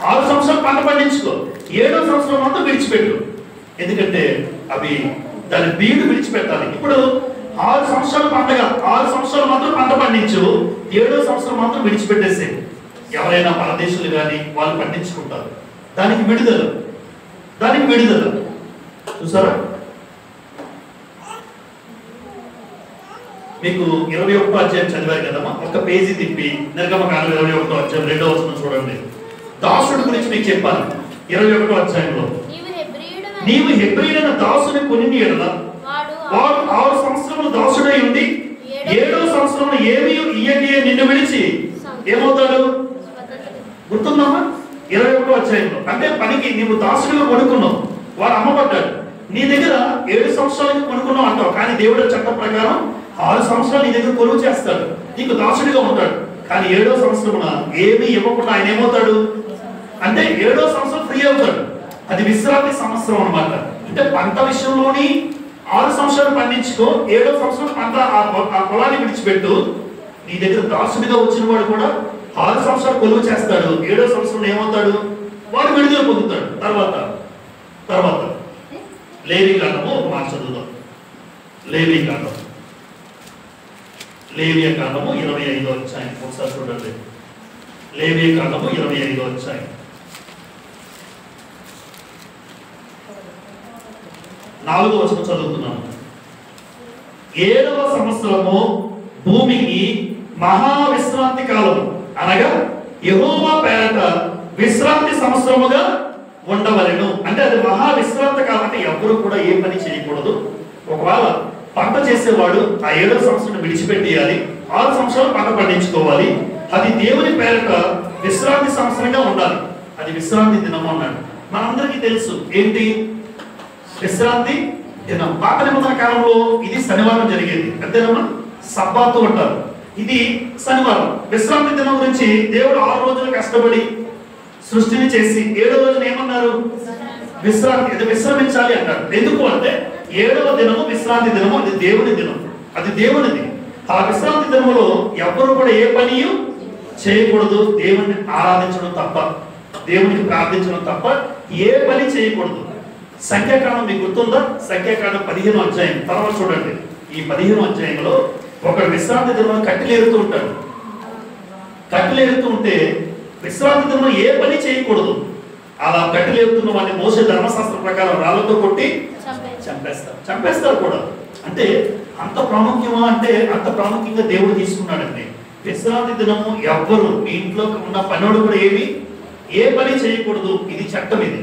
6 సంవత్సరాలు పంట పండించుకో, 7వ సంవత్సరం మాత్రం విడిచిపెట్టు. ఎందుకంటే అవి దాని బీడు విడిచిపెట్టాలి. ఇప్పుడు 6 సంవత్సరాలు పంటగ, 6 సంవత్సరాలు మాత్రం పంట పండించు, 7వ సంవత్సరం మాత్రం విడిచిపెట్టేసే. ఎవరైనా పరదేశులు కానీ వాళ్ళు పండించుకుంటారు. దానికి విడుదల, దానికి విడుదల. చూసారా? మీకు 21వ అధ్యాయం చదివారు కదమ్మా. ఒక పేజీ తిప్పి నిర్గమకాండం 21వ అధ్యాయం 2వ వచనం చూడండి. దాసుడి గురించి మీకు చెప్పాను. 21వ అధ్యాయంలో నీవు హెబ్రీయుడైన దాసుని కొని ఎడల వాడు 6 సంవత్సరములు దాసుడై ఉండి 7వ సంవత్సరంలో ఏమీ ఇయ్యకే నిన్ను విడిచి ఏమవుతాడు? గుర్తుందమ్మా? 21వ అధ్యాయంలో. అంటే పనికి నీవు దాసుడిగా కొనుక్కున్నావు, వాడు అమ్మబడ్డాడు. నీ దగ్గర 7 సంవత్సరాలకి కొనుక్కున్నావు అంటావు. కానీ దేవుడి చట్టం ప్రకారం 6 సంవత్సరాలు నీ దగ్గర కొలువు చేస్తాడు, నీకు దాసుడిగా ఉంటాడు. కానీ 7వ సంవత్సరమున ఏమీ ఇవ్వకుండా ఆయన ఏమవుతాడు అంటే 7వ సంవత్సరం ఫ్రీ అవుతాడు. అది విశ్రాంతి సంవత్సరం అన్నమాట. అంటే పంట విషయంలోని 6 సంవత్సరాలు పండించుకో, 7వ సంవత్సరం పంట ఆ పొలాన్ని విడిచిపెట్టు. నీ దగ్గర దాసుడిగా వచ్చిన వాడు కూడా 6 సంవత్సరాలు కొలువు చేస్తాడు. 7వ సంవత్సరం ఏమవుతాడు, వాడు విడుదల పొందుతాడు. తర్వాత లేవీకాండము ఒక మాట చదువుదాం. లేవీకాండము 25వ అధ్యాయం ఒకసారి చూడండి. లేవీకాండము 25వ అధ్యాయం 4వ వచనం చదువుతున్నాను. 7వ సంవత్సరము భూమికి మహావిశ్రాంతి కాలం అనగా యెహోవా పేరట విశ్రాంతి సంవత్సరముగా ఉండవలెను. అంటే అది మహావిశ్రాంతి కాలం. అంటే ఎవరు కూడా ఏ పని చేయకూడదు. ఒకవేళ పంట చేసేవాడు ఆ 7వ సంవత్సరం విడిచిపెట్టేయాలి. 6 సంవత్సరాలు పంట పండించుకోవాలి. అది దేవుని పేరట విశ్రాంతి సంవత్సరంగా ఉండాలి. అది విశ్రాంతి దినం అన్నాడు. మనందరికీ తెలుసు ఏంటి విశ్రాంతి దినం. పాత నిబంధన కాలంలో ఇది శనివారం జరిగేది. అంతేనమ్మా, సబ్బాతు అంటారు. ఇది శనివారం. విశ్రాంతి దినం గురించి దేవుడు 6 రోజులు కష్టపడి సృష్టిని చేసి 7వ రోజున ఏమన్నారు, విశ్రాంతి, అది విశ్రమించాలి అంటారు. ఎందుకు అంటే 7వ దినము విశ్రాంతి దినము, అది దేవుని దినం, అది దేవునిది. ఆ విశ్రాంతి దినములో ఎవ్వరు కూడా ఏ పని చేయకూడదు. దేవుని ఆరాధించడం తప్ప, దేవునికి ప్రార్థించడం తప్ప ఏ పని చేయకూడదు. సంఖ్యాకాండం మీకు గుర్తుందా? సంఖ్యాకాండం 15వ అధ్యాయం తర్వాత చూడండి. ఈ 15వ అధ్యాయంలో ఒకడు విశ్రాంతి దినం కట్టెలేరుతూ ఉంటాడు. కట్టెలేరుతూ ఉంటే విశ్రాంతి దినం ఏ పని చేయకూడదు. అలా కట్టెలేరుతున్న వాడిని మోసే ధర్మశాస్త్రం ప్రకారం రాళ్లతో కొట్టి చంపేస్తారు కూడా. అంటే అంత ప్రాముఖ్యమా అంటే అంత ప్రాముఖ్యంగా దేవుడు తీసుకున్నాడండి. విశ్రాంతి దినము ఎవ్వరు మీ ఇంట్లో ఉన్న పనోడు కూడా ఏ పని చేయకూడదు. ఇది చట్టం. ఇది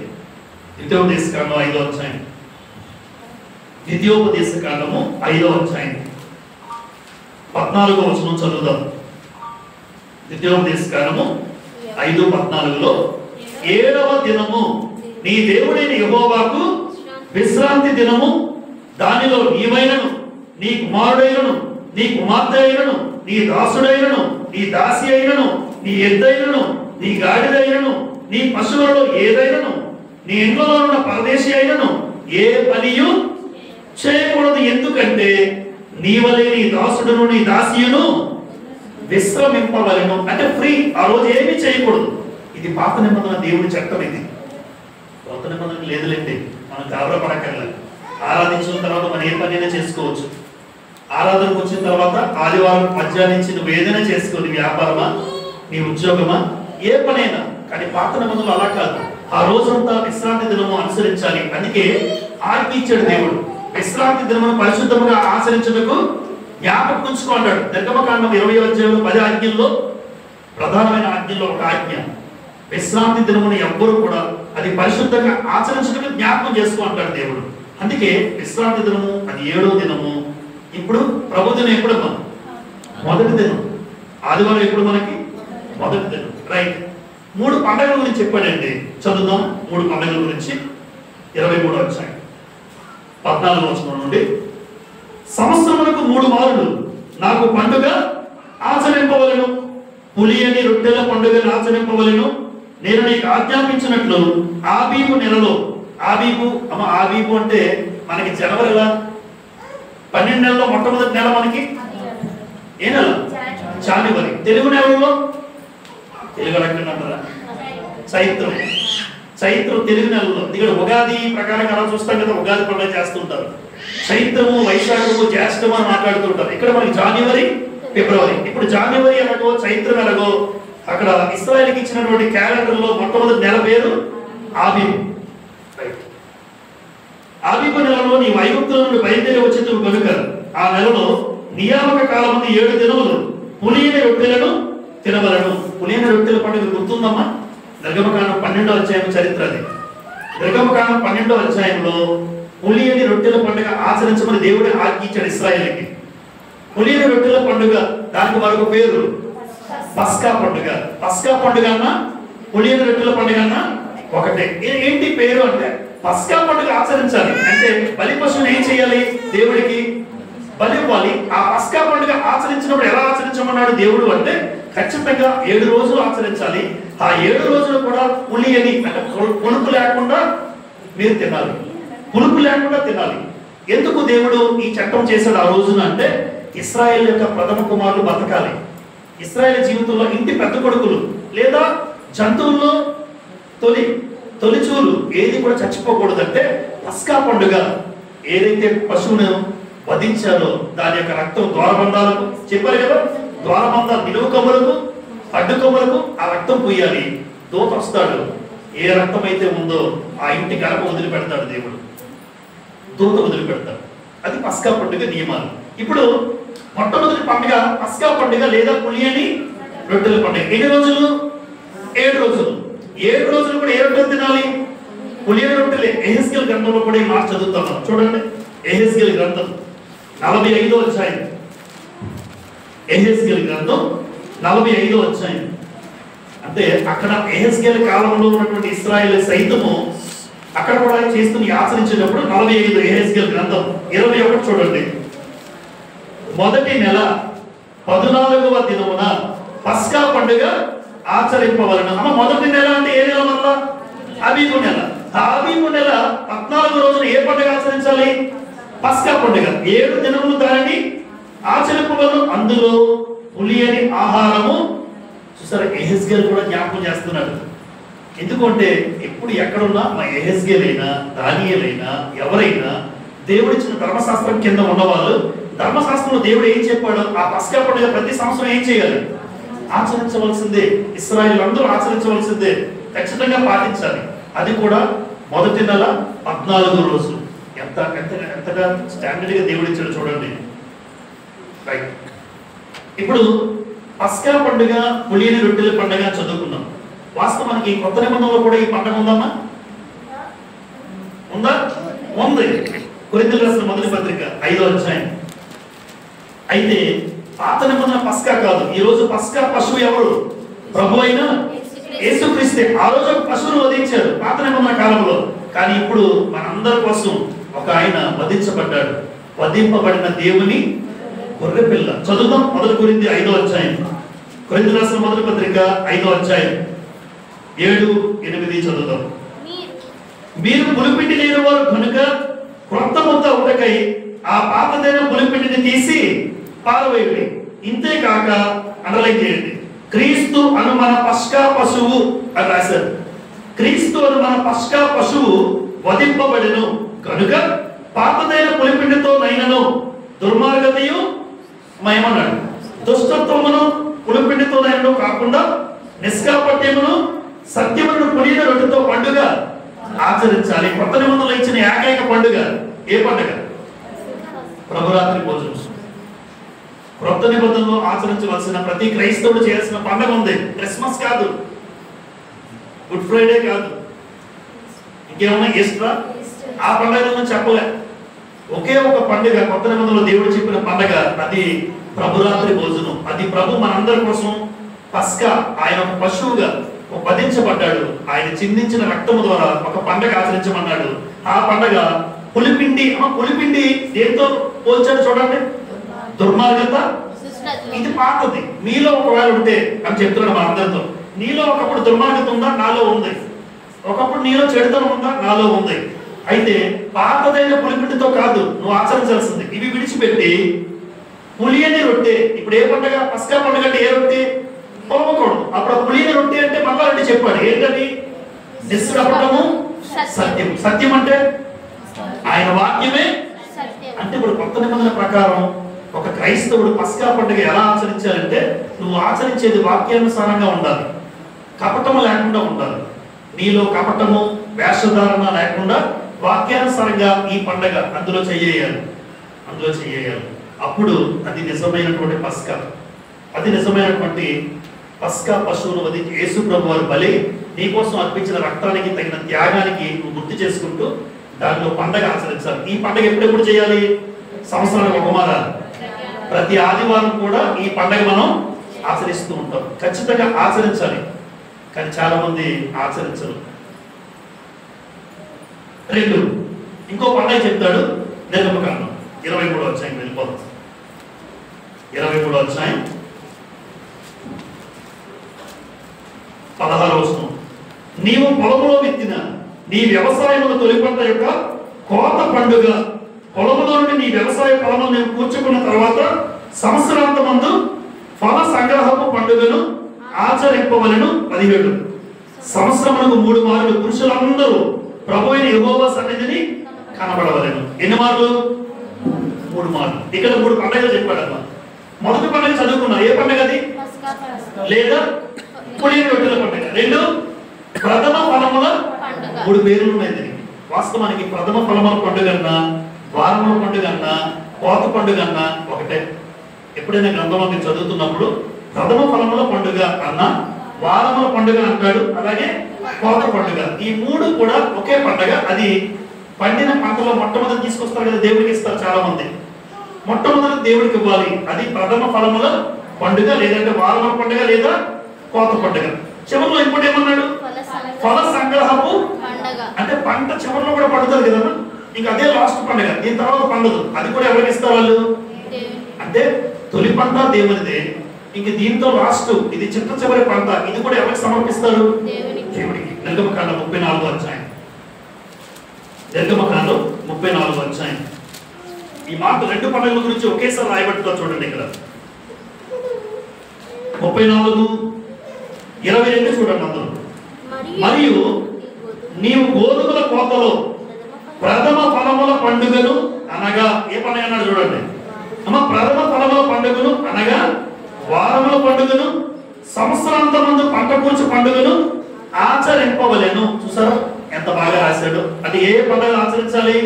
ద్వితీయోపదేశకాండం 5వ అధ్యాయం, ద్వితీయోపదేశకాండము 5వ అధ్యాయం 14వ వచనం చదువుదాం. ద్వితీయోపదేశకాండము 5:14లో 7వ దినము నీ దేవుడైన యెహోవాకు విశ్రాంతి దినము, దానిలో నీవైనను నీ కుమారుడైనను నీ కుమార్తె అయినను నీ దాసుడైనను నీ దాసి అయినను నీ ఎద్దైనను నీ గాడిదైనను నీ పశువులలో ఏదైనను నీ ఇంట్లో ఉన్న పరదేశి అయినను ఏ పనియు చేయకూడదు. ఎందుకంటే నీవలే నీ దాసుడును నీ దాసియును విశ్రమింపవలెను. అంటే ఫ్రీ. ఆ రోజు ఏమీ చేయకూడదు. ఇది పాత నిబంధన దేవుడి చట్టం. ఇది కొత్త నిబంధన లేదులేండి. మనం గాబరా పడక్కర్లే. ఆరాధించిన తర్వాత మనం ఏ పనైనా చేసుకోవచ్చు. ఆరాధనకు వచ్చిన తర్వాత ఆదివారం మధ్యాహ్నం నుంచి నువ్వు ఏదైనా చేసుకో. నీ వ్యాపారమా, నీ ఉద్యోగమా, ఏ పనైనా. కానీ పాత నిబంధనలు అలా కాదు. ఆ రోజంతా విశ్రాంతి దినము అనుసరించాలి. అందుకే ఆజ్ఞ ఇచ్చాడు దేవుడు. విశ్రాంతి దినమును పరిశుద్ధముగా ఆచరించుటకు జ్ఞాపకం ఉంచుకుంటాడు. నిర్గమకాండం 20వ అధ్యాయంలో 10 ఆజ్ఞల్లో ప్రధానమైన ఆజ్ఞల్లో ఒక ఆజ్ఞ విశ్రాంతి దినమును ఎవ్వరూ కూడా అది పరిశుద్ధంగా ఆచరించుటకు జ్ఞాపకం చేసుకుంటాడు దేవుడు. అందుకే విశ్రాంతి దినము అది 7వ దినము. ఇప్పుడు ప్రభు దినం ఎప్పుడమ్మా? మొదటి దినం. ఆదివారం ఎప్పుడు మనకి? మొదటి దినం. రైట్. 3 పండుగల గురించి చెప్పాడండి. చదువుదాం 3 పండుగల గురించి. 23వ అధ్యాయం 14వ వచనం నుండి. సంవత్సరమునకు 3 మారులు నాకు పండుగ ఆచరింపవలెను. పులియని రొట్టెల పండుగను ఆచరింపవలెను. నేను నీకు ఆజ్ఞాపించినట్లు ఆబీబు నెలలో. ఆబీబు అంటే మనకి జనవరిలా 12 నెలల్లో మొట్టమొదటి నెల మనకి ఏ నెల? జాన్యువరి. తెలుగు నెలలో తెలుగు అంటారా? చైత్రం తెలుగు నెలలో. ఇక్కడ ఉగాది ప్రకారం అలా చూస్తాం కదా, ఉగాది పండుగ చేస్తుంటారు. చైత్రము, వైశాఖము, జ్యేష్ఠము అని మాట్లాడుతుంటారు. ఇక్కడ మనకి జాన్యువరి, ఫిబ్రవరి. ఇప్పుడు జాన్యువరి ఎలాగో చైత్రం ఎలాగో అక్కడ ఇశ్రాయేలుకి ఇచ్చినటువంటి క్యాలెండర్ లో మొట్టమొదటి నెల పేరు ఆబీబు. ఆబీబు నెలలో నీ ఐగుప్తుల నుండి బయలుదేరి వచ్చేందుకు కనుక ఆ నెలలో నియామక కాలం 7 దినములు పులియని రొట్టెలను తినవలను. పులియని రొట్టెల పండుగ గుర్తుందమ్మా? నిర్గమకాండం 12వ అధ్యాయం చరిత్ర అది. నిర్గమకాండం 12వ అధ్యాయంలో పులియని రొట్టెల పండుగ ఆచరించమని దేవుడు ఆజ్ఞించాడు ఇశ్రాయేలుకి. పులియని రొట్టెల పండుగ దానికి మరొక పేరు పస్కా పండుగ. పస్కా పండుగ అన్న పులియని రొట్టెల పండుగ అన్న ఒకటే. ఏంటి పేరు అంటే పస్కా పండుగ ఆచరించాలి అంటే బలి పశువుని ఏం చేయాలి? దేవుడికి బలి ఇవ్వాలి. ఆ పస్కా పండుగ ఆచరించినప్పుడు ఎలా ఆచరించమన్నాడు దేవుడు అంటే ఖచ్చితంగా 7 రోజులు ఆచరించాలి. ఆ 7 రోజులు కూడా పులియని అంటే పులుపు లేకుండా మీరు తినాలి, పులుపు లేకుండా తినాలి. ఎందుకు దేవుడు ఈ చట్టం చేశాడు ఆ రోజున అంటే ఇశ్రాయేల్ యొక్క ప్రథమ కుమారులు బతకాలి. ఇశ్రాయేల్ జీవితంలో ఇంటి పెద్ద కొడుకులు లేదా జంతువుల్లో తొలిచూలు ఏది కూడా చచ్చిపోకూడదంటే పస్కా పండుగ ఏదైతే పశువును వధించారో దాని యొక్క రక్తం ద్వారబంధాలకు చెప్పారు కదా, ద్వారబంధాలు నిలువు కొమ్మలకు అడ్డు కొమ్మలకు ఆ రక్తం పూయాలి. దూత వస్తాడు, ఏ రక్తం అయితే ఉందో ఆ ఇంటి గడప వదిలిపెడతాడు దేవుడు, దూత వదిలిపెడతాడు. అది పస్కా పండుగ నియమాలు. ఇప్పుడు మొట్టమొదటి పండుగ పస్కా పండుగ లేదా పులియని రొట్టెల పండుగ. ఎన్ని రోజులు? 7 రోజులు. 7 రోజులు కూడా ఏ రొట్టెలు తినాలి? పులియని రొట్టెలే. ఎహెజ్కేలు గ్రంథంలో కూడా ఈ మాట చదువుతాం చూడండి. ఎహెజ్కేలు గ్రంథం 45వ అధ్యాయం. ఎహెజ్కేలు గ్రంథం 45వ అధ్యాయం. అంటే అక్కడ ఎహెజ్కేలు కాలంలో ఉన్నటువంటి ఇశ్రాయేలు సైతము అక్కడ కూడా చేస్తున్న ఆచరించేటప్పుడు 45 ఎహెజ్కేలు గ్రంథం 21 చూడండి. మొదటి నెల 14వ దినమున పస్కా పండుగ ఆచరింపవలను. అమ్మ మొదటి నెల అంటే ఏ నెల? మళ్ళా అబీబు నెల. ఆ అబీబు నెల 14వ రోజున ఏ పండుగ ఆచరించాలి? పస్కా పండుగ. 7 దినములు దానిని ఆచరింపవలను. అందులో పులియని ఆహారము. చూసారా, ఎహెజ్కేలు కూడా జ్ఞాపకం చేస్తున్నాడు. ఎందుకంటే ఎప్పుడు ఎక్కడున్నా మా ఎహెజ్కేలు అయినా దానియేలు అయినా ఎవరైనా దేవుడిచ్చిన ధర్మశాస్త్రం కింద ఉన్నవాళ్ళు ధర్మశాస్త్రంలో దేవుడు ఏం చెప్పాడో ఆ పస్కా పండుగ ప్రతి సంవత్సరం ఏం చేయాలి? ఆచరించవలసిందే. ఇశ్రాయేలు అందరూ ఆచరించవలసిందే, ఖచ్చితంగా పాటించాలి. అది కూడా మొదటి నెల 14వ రోజు. ఎంతగా స్టాండర్డ్ గా దేవుడు ఇచ్చాడు చూడండి. రైట్. ఇప్పుడు పస్కా పండుగ పులియని రొట్టెల పండుగ చదువుకున్నాం. వాస్తవానికి కొత్త నిబంధనలో కూడా ఈ పండుగ ఉందమ్మా? ఉందా? ఉంది. కొరింథీయులకు రాసిన మొదటి పత్రిక 5వ అధ్యాయం. అయితే పాత నిబంధన పస్కా కాదు. ఈ రోజు పస్కా పశువు ఎవరు? ప్రభు అయిన యేసుక్రీస్తే. ఆ రోజు పశువును వధించారు పాత నిబంధన కాలంలో. కానీ ఇప్పుడు మనందరి కోసం ఒక ఆయన వధించబడ్డాడు, వధింపబడిన దేవుని గొర్రె పిల్ల. చదువుదాం. మొదటి కొరింథీ 5వ అధ్యాయం. కొరింథీయులకు రాసిన మొదటి పత్రిక 5వ అధ్యాయం 7, 8 చదువుదాం. మీరు పులిపిండి లేని వారు కనుక క్రొత్త ముద్ద ఉండకై ఆ పాతదైన పులిపిండిని తీసి పారవేయండి. ఇంతే కాక అండర్లైన్ చేయండి, క్రీస్తు అను మన పస్కా పశువు అని రాశారు. క్రీస్తు అను మన పస్కా పశువు వధింపబడెను కనుక పాతదైన పులిపిండితో నైనను దుర్మార్గతయు మయమన్నాడు. దుష్టత్వమును పులిపిండితో నైనను కాకుండా నిష్కాపట్యమును సత్యమును పులియని రొట్టెతో పండుగ ఆచరించాలి. కొత్త నిబంధనలు ఇచ్చిన ఏకైక పండుగ ఏ పండుగ? ప్రభురాత్రి భోజనం. క్రొత్త నిబంధనలు ఆచరించవలసిన ప్రతి క్రైస్తవుడు చేయాల్సిన పండుగ ఉంది. క్రిస్మస్ కాదు, గుడ్ ఫ్రైడే కాదు, ఇంకేమన్నా ఈస్టర్, ఆ పండుగలను చెప్పలే. ఒకే ఒక పండుగ కొత్త నిబంధనలో దేవుడు చెప్పిన పండుగ, అది ప్రభురాత్రి భోజనం. అది ప్రభు మనందరి కోసం పస్కా, ఆయన ఒక పశువుగా వధించబడ్డాడు. ఆయన చిందించిన రక్తము ద్వారా ఒక పండుగ ఆచరించమన్నాడు. ఆ పండుగ పులిపిండి. పులిపిండి దేంతో పోల్చాడు చూడండి? దుర్మార్గత. ఇది పాతది. మీలో ఒకవేళ ఉంటే అని చెప్తున్నాడు మా అందరితో, నీలో ఒకప్పుడు దుర్మార్గత ఉందా? నాలో ఉంది. ఒకప్పుడు నీలో చెడుతనం ఉందా? నాలో ఉంది. అయితే పాతదైన పులిపిండితో కాదు నువ్వు ఆచరించాల్సింది. ఇవి విడిచిపెట్టి పులియని రొట్టె. ఇప్పుడు ఏ పండుగ? పస్కా పండుగ అంటే ఏ రొట్టె? పొలవకూడదు. అప్పుడు పులియని రొట్టె అంటే మళ్ళా రొట్టె చెప్పాడు. ఏంటది? నిష్కపటము సత్యం. సత్యం అంటే ఆయన వాక్యమే. అంటే ఇప్పుడు కొత్త నిబంధన ప్రకారం ఒక క్రైస్తవుడు పస్కా పండుగ ఎలా ఆచరించాలంటే నువ్వు ఆచరించేది వాక్యానుసారంగా ఉండాలి, కపటము లేకుండా ఉండాలి. నీలో కపటము వేషధారణ లేకుండా వాక్యానుసారంగా ఈ పండుగ అందులో చెయ్యాలి. అప్పుడు అది నిజమైనటువంటి పస్కా. అది నిజమైనటువంటి పస్కా పశువును వధించి యేసు ప్రభు వారు బలి నీకోసం అర్పించిన రక్తానికి తగిన త్యాగానికి నువ్వు గుర్తు చేసుకుంటూ దానిలో పండగ ఆచరించాలి. ఈ పండగ ఎప్పుడెప్పుడు చేయాలి? సంవత్సరానికి ఒక మార, ప్రతి ఆదివారం కూడా ఈ పండగ మనం ఆచరిస్తూ ఉంటాం. ఖచ్చితంగా ఆచరించాలి. కానీ చాలా మంది ఆచరించరు. 2 ఇంకో పండగ చెప్తాడు. నిర్గమకాండం 23వ అధ్యాయం వెళ్ళిపోతాం. 23వ అధ్యాయం 16వ వచనం. నీవు పొలములో విత్తిన నీ వ్యవసాయముల తొలి పంట యొక్క కోత పండుగ, పొలములో నుండి నీ వ్యవసాయ ఫలములు నేను కూర్చుకున్న తర్వాత సంవత్సరాంతమందు ఫల సంగ్రహపు పండుగను ఆచరింపవలను. 17 సంవత్సరమునకు 3 మార్లు పురుషులందరూ ప్రభువైన యెహోవా సన్నిధిని కనబడవలెను. ఎన్ని మార్లు? 3 మార్లు. ఇక్కడ 3 పండుగలు చెప్పాడమ్మా. మొదటి పండుగ చదువుకున్నారు. ఏ పండుగ అది? లేదా పులియని రొట్టెల పండుగ. 2 ప్రథమ ఫలముల పండుగ. 3 పేర్లు ఉన్నాయి దీనికి. వాస్తవానికి ప్రథమ ఫలముల పండుగ అన్నా, వారముల పండుగ అన్నా, కోత పండుగ అన్నా ఒకటే. ఎప్పుడైనా గ్రంథంలో మీరు చదువుతున్నప్పుడు ప్రథమ ఫలముల పండుగ అన్నా, వారముల పండుగ అంటాడు, అలాగే కోత పండుగ. ఈ 3 కూడా ఒకే పండుగ. అది పండిన పంటలో మొట్టమొదటి తీసుకొస్తారు కదా, దేవుడికి ఇస్తారు చాలా మంది. మొట్టమొదటి దేవుడికి ఇవ్వాలి. అది ప్రథమ ఫలముల పండుగ, లేదంటే వారముల పండుగ, లేదా కోత పండుగ. చివరిలో ఇంకోటి ఏమన్నాడు? ఫల సంగ్రహపు పండుగ. అంటే పంట చివరిలో కూడా పండుతుంది కదా, ఇంకా అదే లాస్ట్ పండుగ. దీని తర్వాత పండుగ. అది కూడా ఎవరికి ఇస్తారు వాళ్ళు? అంటే తొలి పంట దేవునిదే, ఇంక దీంతో లాస్ట్ ఇది చిట్ట చివరి పంట. ఇది కూడా ఎవరికి సమర్పిస్తారు? దేవుడికి. నిర్గమకాండం 34వ అధ్యాయం. నిర్గమకాండం 34వ అధ్యాయం. ఈ మాట 2 పండుగల గురించి ఒకేసారి రాయబట్టుగా చూడండి. ఇక్కడ 34:22 చూడండి అందరూ. మరియు నీవు గోధుమల కోతలో ప్రథమ ఫలముల పండుగను అనగా, ఏ పండుగ అన్నాడు చూడండి అమ్మ, ప్రథమ ఫలముల పండుగను అనగా వారముల పండుగను, సంవత్సరాంతమందు పంట కూర్చు పండుగను ఆచరింపవలెను. చూసారా ఎంత బాగా రాశాడు. అది ఏ పండుగ ఆచరించాలి?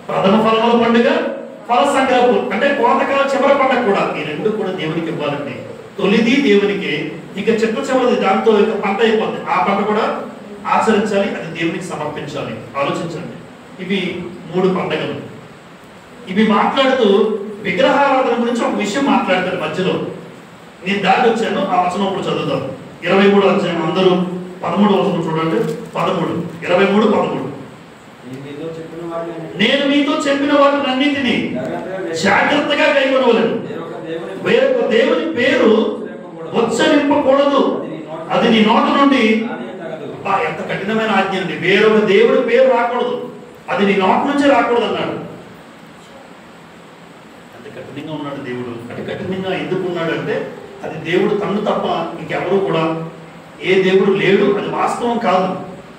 ప్రథమ ఫలముల పండుగ, ఫల సంగ్రహపు అంటే కోతకాల చివరి పండుగ కూడా. ఈ 2 కూడా దేవునికి ఇవ్వాలండి. తొలిది దేవునికి, ఇక చిట్ట చివరిది దాంతో ఇక పంట అయిపోతుంది. ఆ పంట కూడా ఆచరించాలి, అది దేవునికి సమర్పించాలి. ఆలోచించండి. ఇవి 3 పండుగలు. ఇవి మాట్లాడుతూ విగ్రహారాధన గురించి ఒక విషయం మాట్లాడతారు మధ్యలో. నేను దాటి వచ్చాను, ఆ వచనం ఇప్పుడు చదువుతాం. 23వ అధ్యాయం అందరూ 13వ వచనం చూడండి. 13, 23, 13. నేను మీతో చెప్పిన వాటినన్నింటినీ జాగ్రత్తగా కైకొనవలెను. వేరొక దేవుని పేరు ఉచ్చరింపకూడదు, అది నీ నోట నుండి. ఎంత కఠినమైన ఆజ్ఞ అండి. వేరొక దేవుడి పేరు రాకూడదు, అది నీ నోట నుంచి రాకూడదు అన్నాడు. అంత కఠినంగా ఉన్నాడు దేవుడు. అంటే కఠినంగా ఎందుకు ఉన్నాడు అంటే, అది దేవుడు తన్ను తప్ప ఇంకెవరు కూడా, ఏ దేవుడు లేడు, అది వాస్తవం కాదు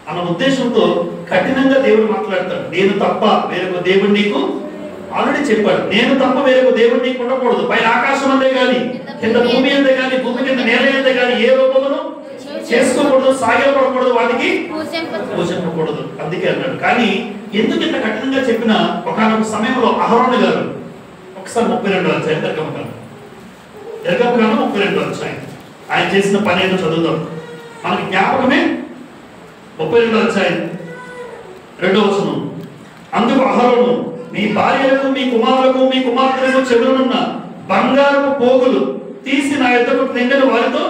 అన్న ఉద్దేశంతో కఠినంగా దేవుడు మాట్లాడతాడు. నేను తప్ప వేరొక దేవుడు నీకు ఆల్రెడీ చెప్పాడు. నేను తప్ప వేరొక దేవుడు నీకు ఉండకూడదు. పైన ఆకాశం అంతే కానీ, కింద భూమి అంతే కానీ, భూమి కింద నేల అంతే కానీ ఏ రూపమును చేసుకోకూడదు, సాగిలపడకూడదు, వాటికి పూజింపకూడదు. అందుకే అన్నాడు. కానీ ఎందుకు ఇంత కఠినంగా చెప్పిన ఒకనొక సమయంలో అహరోను గారు ఒకసారి 32వ అధ్యాయం నిర్గమకాండం 32వ అధ్యాయం ఆయన చేసిన పని ఏంటో చదువుతాం. మనకి జ్ఞాపకమే. 32వ అధ్యాయం 2వ వచనం. అందుకు అహరోను మీ భార్యలకు, మీ కుమారులకు, మీ కుమార్తెలకు చెవులనున్న బంగారపు పోగులు తీసి నా యొద్దకు తెంగని వారితో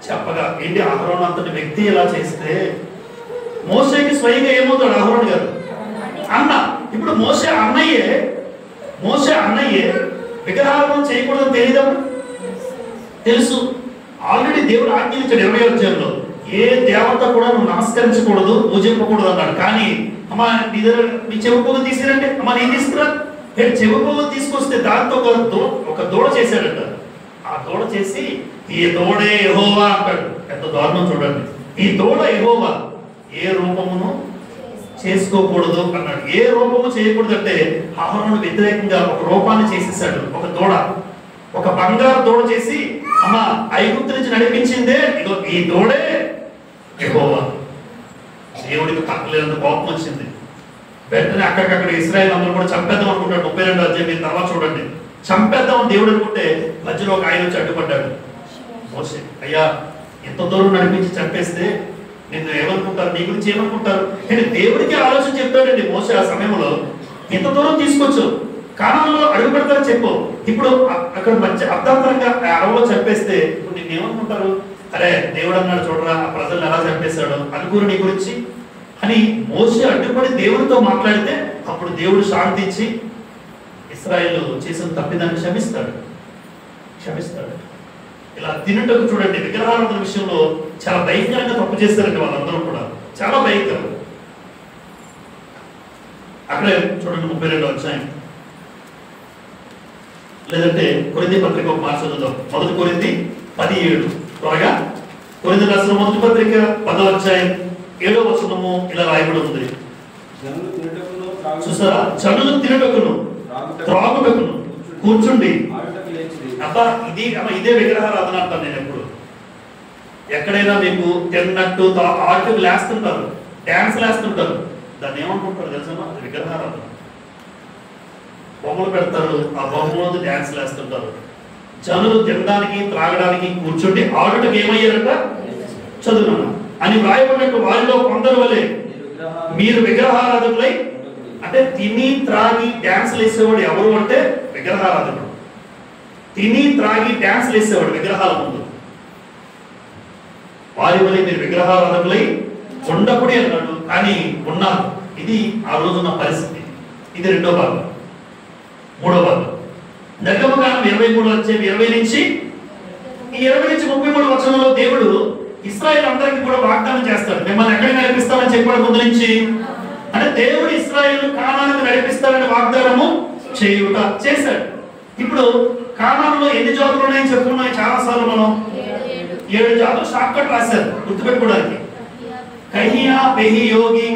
చెప్పగా. ఏంటి అహరోను అంతటి వ్యక్తి ఇలా చేస్తే మోషేకి స్వయంగా ఏమవుతాడు? అహరోను గారు అన్న. ఇప్పుడు మోషే అన్నయ్యే విగ్రహాలను చేయకూడదని తెలియదా? తెలుసు. ఆల్రెడీ దేవుడు ఆజ్ఞించాడు 20వ అధ్యాయంలో, ఏ దేవత కూడా నువ్వు నమస్కరించకూడదు, పూజింపకూడదు అన్నాడు. కానీ అమ్మా నీ దగ్గర నీ చెవి పోగు తీసిరంటే, అమ్మా నేను తీసుకురా. చెవి పోగు తీసుకొస్తే దాంతో ఒక దూడ చేశాడట. ఆ దూడ చేసి ఈ దూడే యెహోవా అంటాడు. ఎంత దారుణం చూడండి. ఈ దూడ యెహోవా, ఏ రూపమును చేసుకోకూడదు అన్నాడు. ఏ రూపము చేయకూడదు అంటే అహరోను వ్యతిరేకంగా ఒక రూపాన్ని చేసేసాడు. ఒక దూడ, ఒక బంగారు దూడ చేసి, అమ్మ ఐగుప్తు నుంచి నడిపించిందే ఇగో ఈ దూడే యెహోవా. దేవుడికి పక్కలేనంత కోపం వచ్చింది. వెంటనే అక్కడికక్కడ ఇశ్రాయేలు అందరూ కూడా చంపేద్దాం అనుకుంటాడు. 32వ అధ్యాయం తర్వాత చూడండి. చంపేద్దాం దేవుడు అనుకుంటే మధ్యలో ఒక ఆయన వచ్చి అడ్డుపడ్డాడు. మోషే, అయ్యా ఎంత దూరం నడిపించి చంపేస్తే నిన్ను ఏమనుకుంటారు, నీ గురించి ఏమనుకుంటారు? నేను దేవుడికి ఆలోచన చెప్తాడండి మోషే ఆ సమయంలో. ఇంత దూరం తీసుకొచ్చు, కారణంలో అడుగు పెడతారని చెప్పు. ఇప్పుడు అక్కడ మంచి అర్థాంతరంగా అడవులో చంపేస్తే ఇప్పుడు నిన్ను ఏమనుకుంటారు? అరే దేవుడు అన్నాడు చూడరా, ఆ ప్రజలను ఎలా చంపేశాడు అనుకుని నీ గురించి అని మోషే అడ్డుపడి దేవుడితో మాట్లాడితే అప్పుడు దేవుడు శాంతించి ఇశ్రాయేలు చేసిన తప్పిదాన్ని క్షమిస్తాడు. క్షమిస్తాడు. ఇలా తినటకు చూడండి, విగ్రహారాధన విషయంలో చాలా భయంకరంగా తప్పు చేస్తారండి వాళ్ళందరూ కూడా, చాలా భయంకరం. అక్కడే చూడండి 32వ అధ్యాయం, లేదంటే కొరింథీ పత్రిక ఒక మాట చదువుదాం. 1 కొరింథీ 10:7 త్వరగా. కొరింథీ రాసిన 1 పత్రిక 10వ అధ్యాయం 7వ వచనము ఇలా రాయబడి ఉంది. చూసారా, జనులు తినటకును త్రాగుటకును కూర్చుండి. అబ్బా ఇదే విగ్రహారాధన అంటాను నేను ఎప్పుడు. ఎక్కడైనా మీకు తిన్నట్టు ఆటకు లేస్తుంటారు, డ్యాన్స్ లేస్తుంటారు, దాన్ని ఏమనుకుంటారు తెలుసా? విగ్రహారాధన. బొమ్మలు పెడతారు, ఆ బొమ్మలో డ్యాన్స్ లేస్తుంటారు. జనులు తినడానికి త్రాగడానికి కూర్చుండి ఆడుటకు ఏమయ్యారట? చదువునా అని వ్రాయబడినట్టు వారిలో కొందరు వలె మీరు విగ్రహారాధకులై. అంటే తిని త్రాగి డ్యాన్స్లు వేసేవాడు ఎవరు అంటే విగ్రహారాధకుడు. తిని త్రాగి డ్యాన్స్లు వేసేవాడు విగ్రహాల ముందు. వారి వలె మీరు విగ్రహారాధకులై ఉండకూడదు అన్నాడు, కానీ ఉన్నారు. ఇది ఆ రోజున్న పరిస్థితి. ఇది 2వ భాగం. 3వ భాగం నిర్గమకాండం 23 వచ్చే 20 నుంచి 33 వచనంలో దేవుడు ఇశ్రాయేలు అందరికీ కూడా వాగ్దానం చేస్తాడు. మిమ్మల్ని ఎక్కడికి నడిపిస్తానని చెప్పాడు ముందు నుంచి. అంటే దేవుడు ఇశ్రాయేలు కానానుకు నడిపిస్తాడని వాగ్దానము చేశాడు. ఇప్పుడు కానానులో ఎన్ని జాతులు ఉన్నాయని చెప్పుకున్నాయి చాలా సార్లు మనం. 7 జాతులు షార్ట్ కట్ రాశారు గుర్తుపెట్టుకోవడానికి. కహియా పెహి యోగి,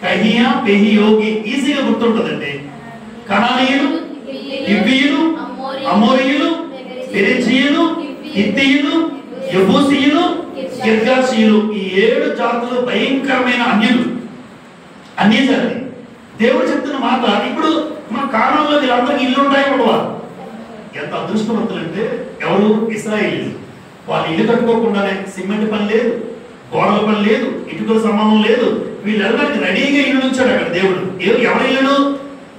కహియా పెహి యోగి ఈజీగా గుర్తుంటుందండి. కనానీయులు, హివ్వీయులు, అమోరీయులు, పెరిజీయులు, హిత్తీయులు, యెబూసీయులు, గిర్గాషీయులు. ఈ 7 జాతులు భయంకరమైన అన్యజాతి. దేవుడు చెప్తున్న మాట. ఇప్పుడు మన కానానులో వీళ్ళందరికీ ఇల్లు ఉంటాయి ఉండవా? ఎంత అదృష్టవంతులంటే ఎవరు? ఇశ్రాయేలీయులు. వాళ్ళు ఇల్లు కట్టుకోకుండానే, సిమెంట్ పని లేదు, గోడల పని లేదు, ఇటుకల సంబంధం లేదు, వీళ్ళెల్లరికి రెడీగా ఇల్లు ఉంచాడు అక్కడ దేవుడు. ఎవరి ఇల్లును?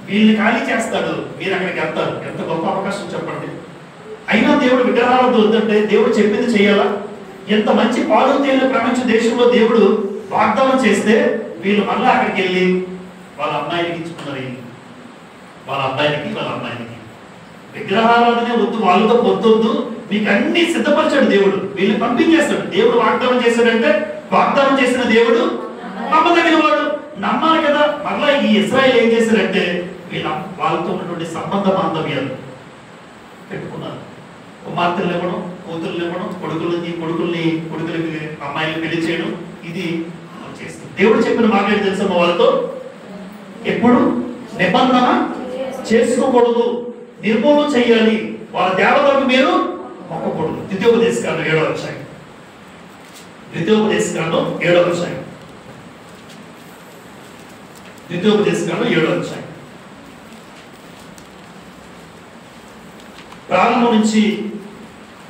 వీళ్ళని ఖాళీ చేస్తాడు, మీరు అక్కడికి వెళ్తారు. ఎంత గొప్ప అవకాశం చెప్పండి. అయినా దేవుడు విగ్రహాలతో వద్దంటే దేవుడు చెప్పింది చేయాలా? ఎంత మంచి పాలు తేలిన ప్రపంచ దేశంలో దేవుడు వాగ్దానం చేస్తే వీళ్ళు మళ్ళీ అక్కడికి వెళ్ళి వాళ్ళ అమ్మాయికి ఇచ్చుకున్నారు. వాళ్ళ అమ్మాయికి విగ్రహారాధనే వద్దు, వాళ్ళతో పొద్దు, మీకు అన్ని సిద్ధపరిచాడు దేవుడు. వీళ్ళని పంపించేస్తాడు. దేవుడు వాగ్దానం చేశాడంటే వాగ్దానం చేసిన దేవుడు నమ్మదగిన వాడు, నమ్మాలి కదా. మళ్ళా ఈ ఇశ్రాయేలు ఏం చేశారంటే వాళ్ళతో ఉన్నటువంటి సంబంధ బాంధవ్యాలు పెట్టుకున్నారు. కుమార్తెలు ఇవ్వడం, కూతుర్లు ఇవ్వడం, కొడుకులకి అమ్మాయిలు పెళ్లి చేయడం, ఇది చేస్తుంది. దేవుడు చెప్పిన మాట ఏంటి తెలుసా? వాళ్ళతో ఎప్పుడు నిబంధన చేసుకోకూడదు, నిర్మూలన చేయాలి. వాళ్ళ దేవతలకు మీరు మొక్కకూడదు. ద్వితీయోపదేశకాండం 7వ అధ్యాయం. 7వ అధ్యాయం ప్రారంభం నుంచి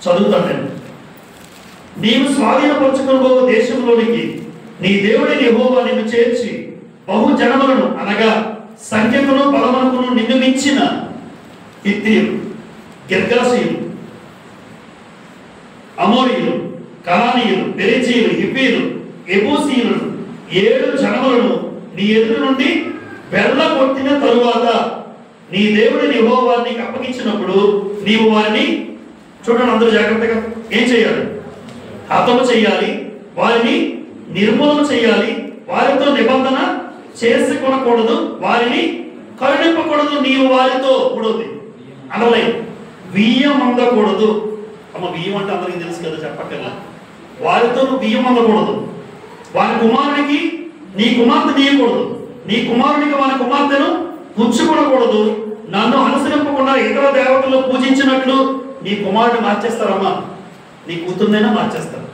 చదువుతాను నేను. నీవు స్వాధీనపరచుకోబో దేశంలోనికి నీ దేవుడిని యెహోవా నిన్ను చేర్చి బహు జనములను అనగా సంఖ్యకును బలమునకును నిన్ను మించిన హిత్తీయులు, గిర్గాషీయులు, అమోరీయులు, కనానీయులు, పెరిజీయులు, హివ్వీయులు, యెబూసీయులను 7 జనములను నీ ఎదురు నుండి వెళ్ళగొట్టిన తరువాత నీ దేవుడిని యెహోవా నీకు అప్పగించినప్పుడు నీవు వారిని, చూడండి అందరూ జాగ్రత్తగా, ఏం చేయాలి? హతము చేయాలి, వారిని నిర్మూలన చేయాలి, వారితో నిబంధన చేసుకొనకూడదు, వారిని కరుణింపకూడదు. నీవు వారితో కూడదు అనలై బియ్యం అందకూడదు. అమ్మ బియ్యం అంటే అందరికీ తెలుసు కదా, చెప్పక్కర్లా. వారితో నువ్వు బియ్యం అందకూడదు. వారి కుమారునికి నీ కుమార్తె నీయకూడదు, నీ కుమారునికి వారి కుమార్తెను పుచ్చుకొనకూడదు. నన్ను అనుసరింపకుండా ఇతర దేవతలు పూజించినట్లు నీ కుమారుడు మార్చేస్తారమ్మా, నీ కూతుర్నైనా మార్చేస్తారు.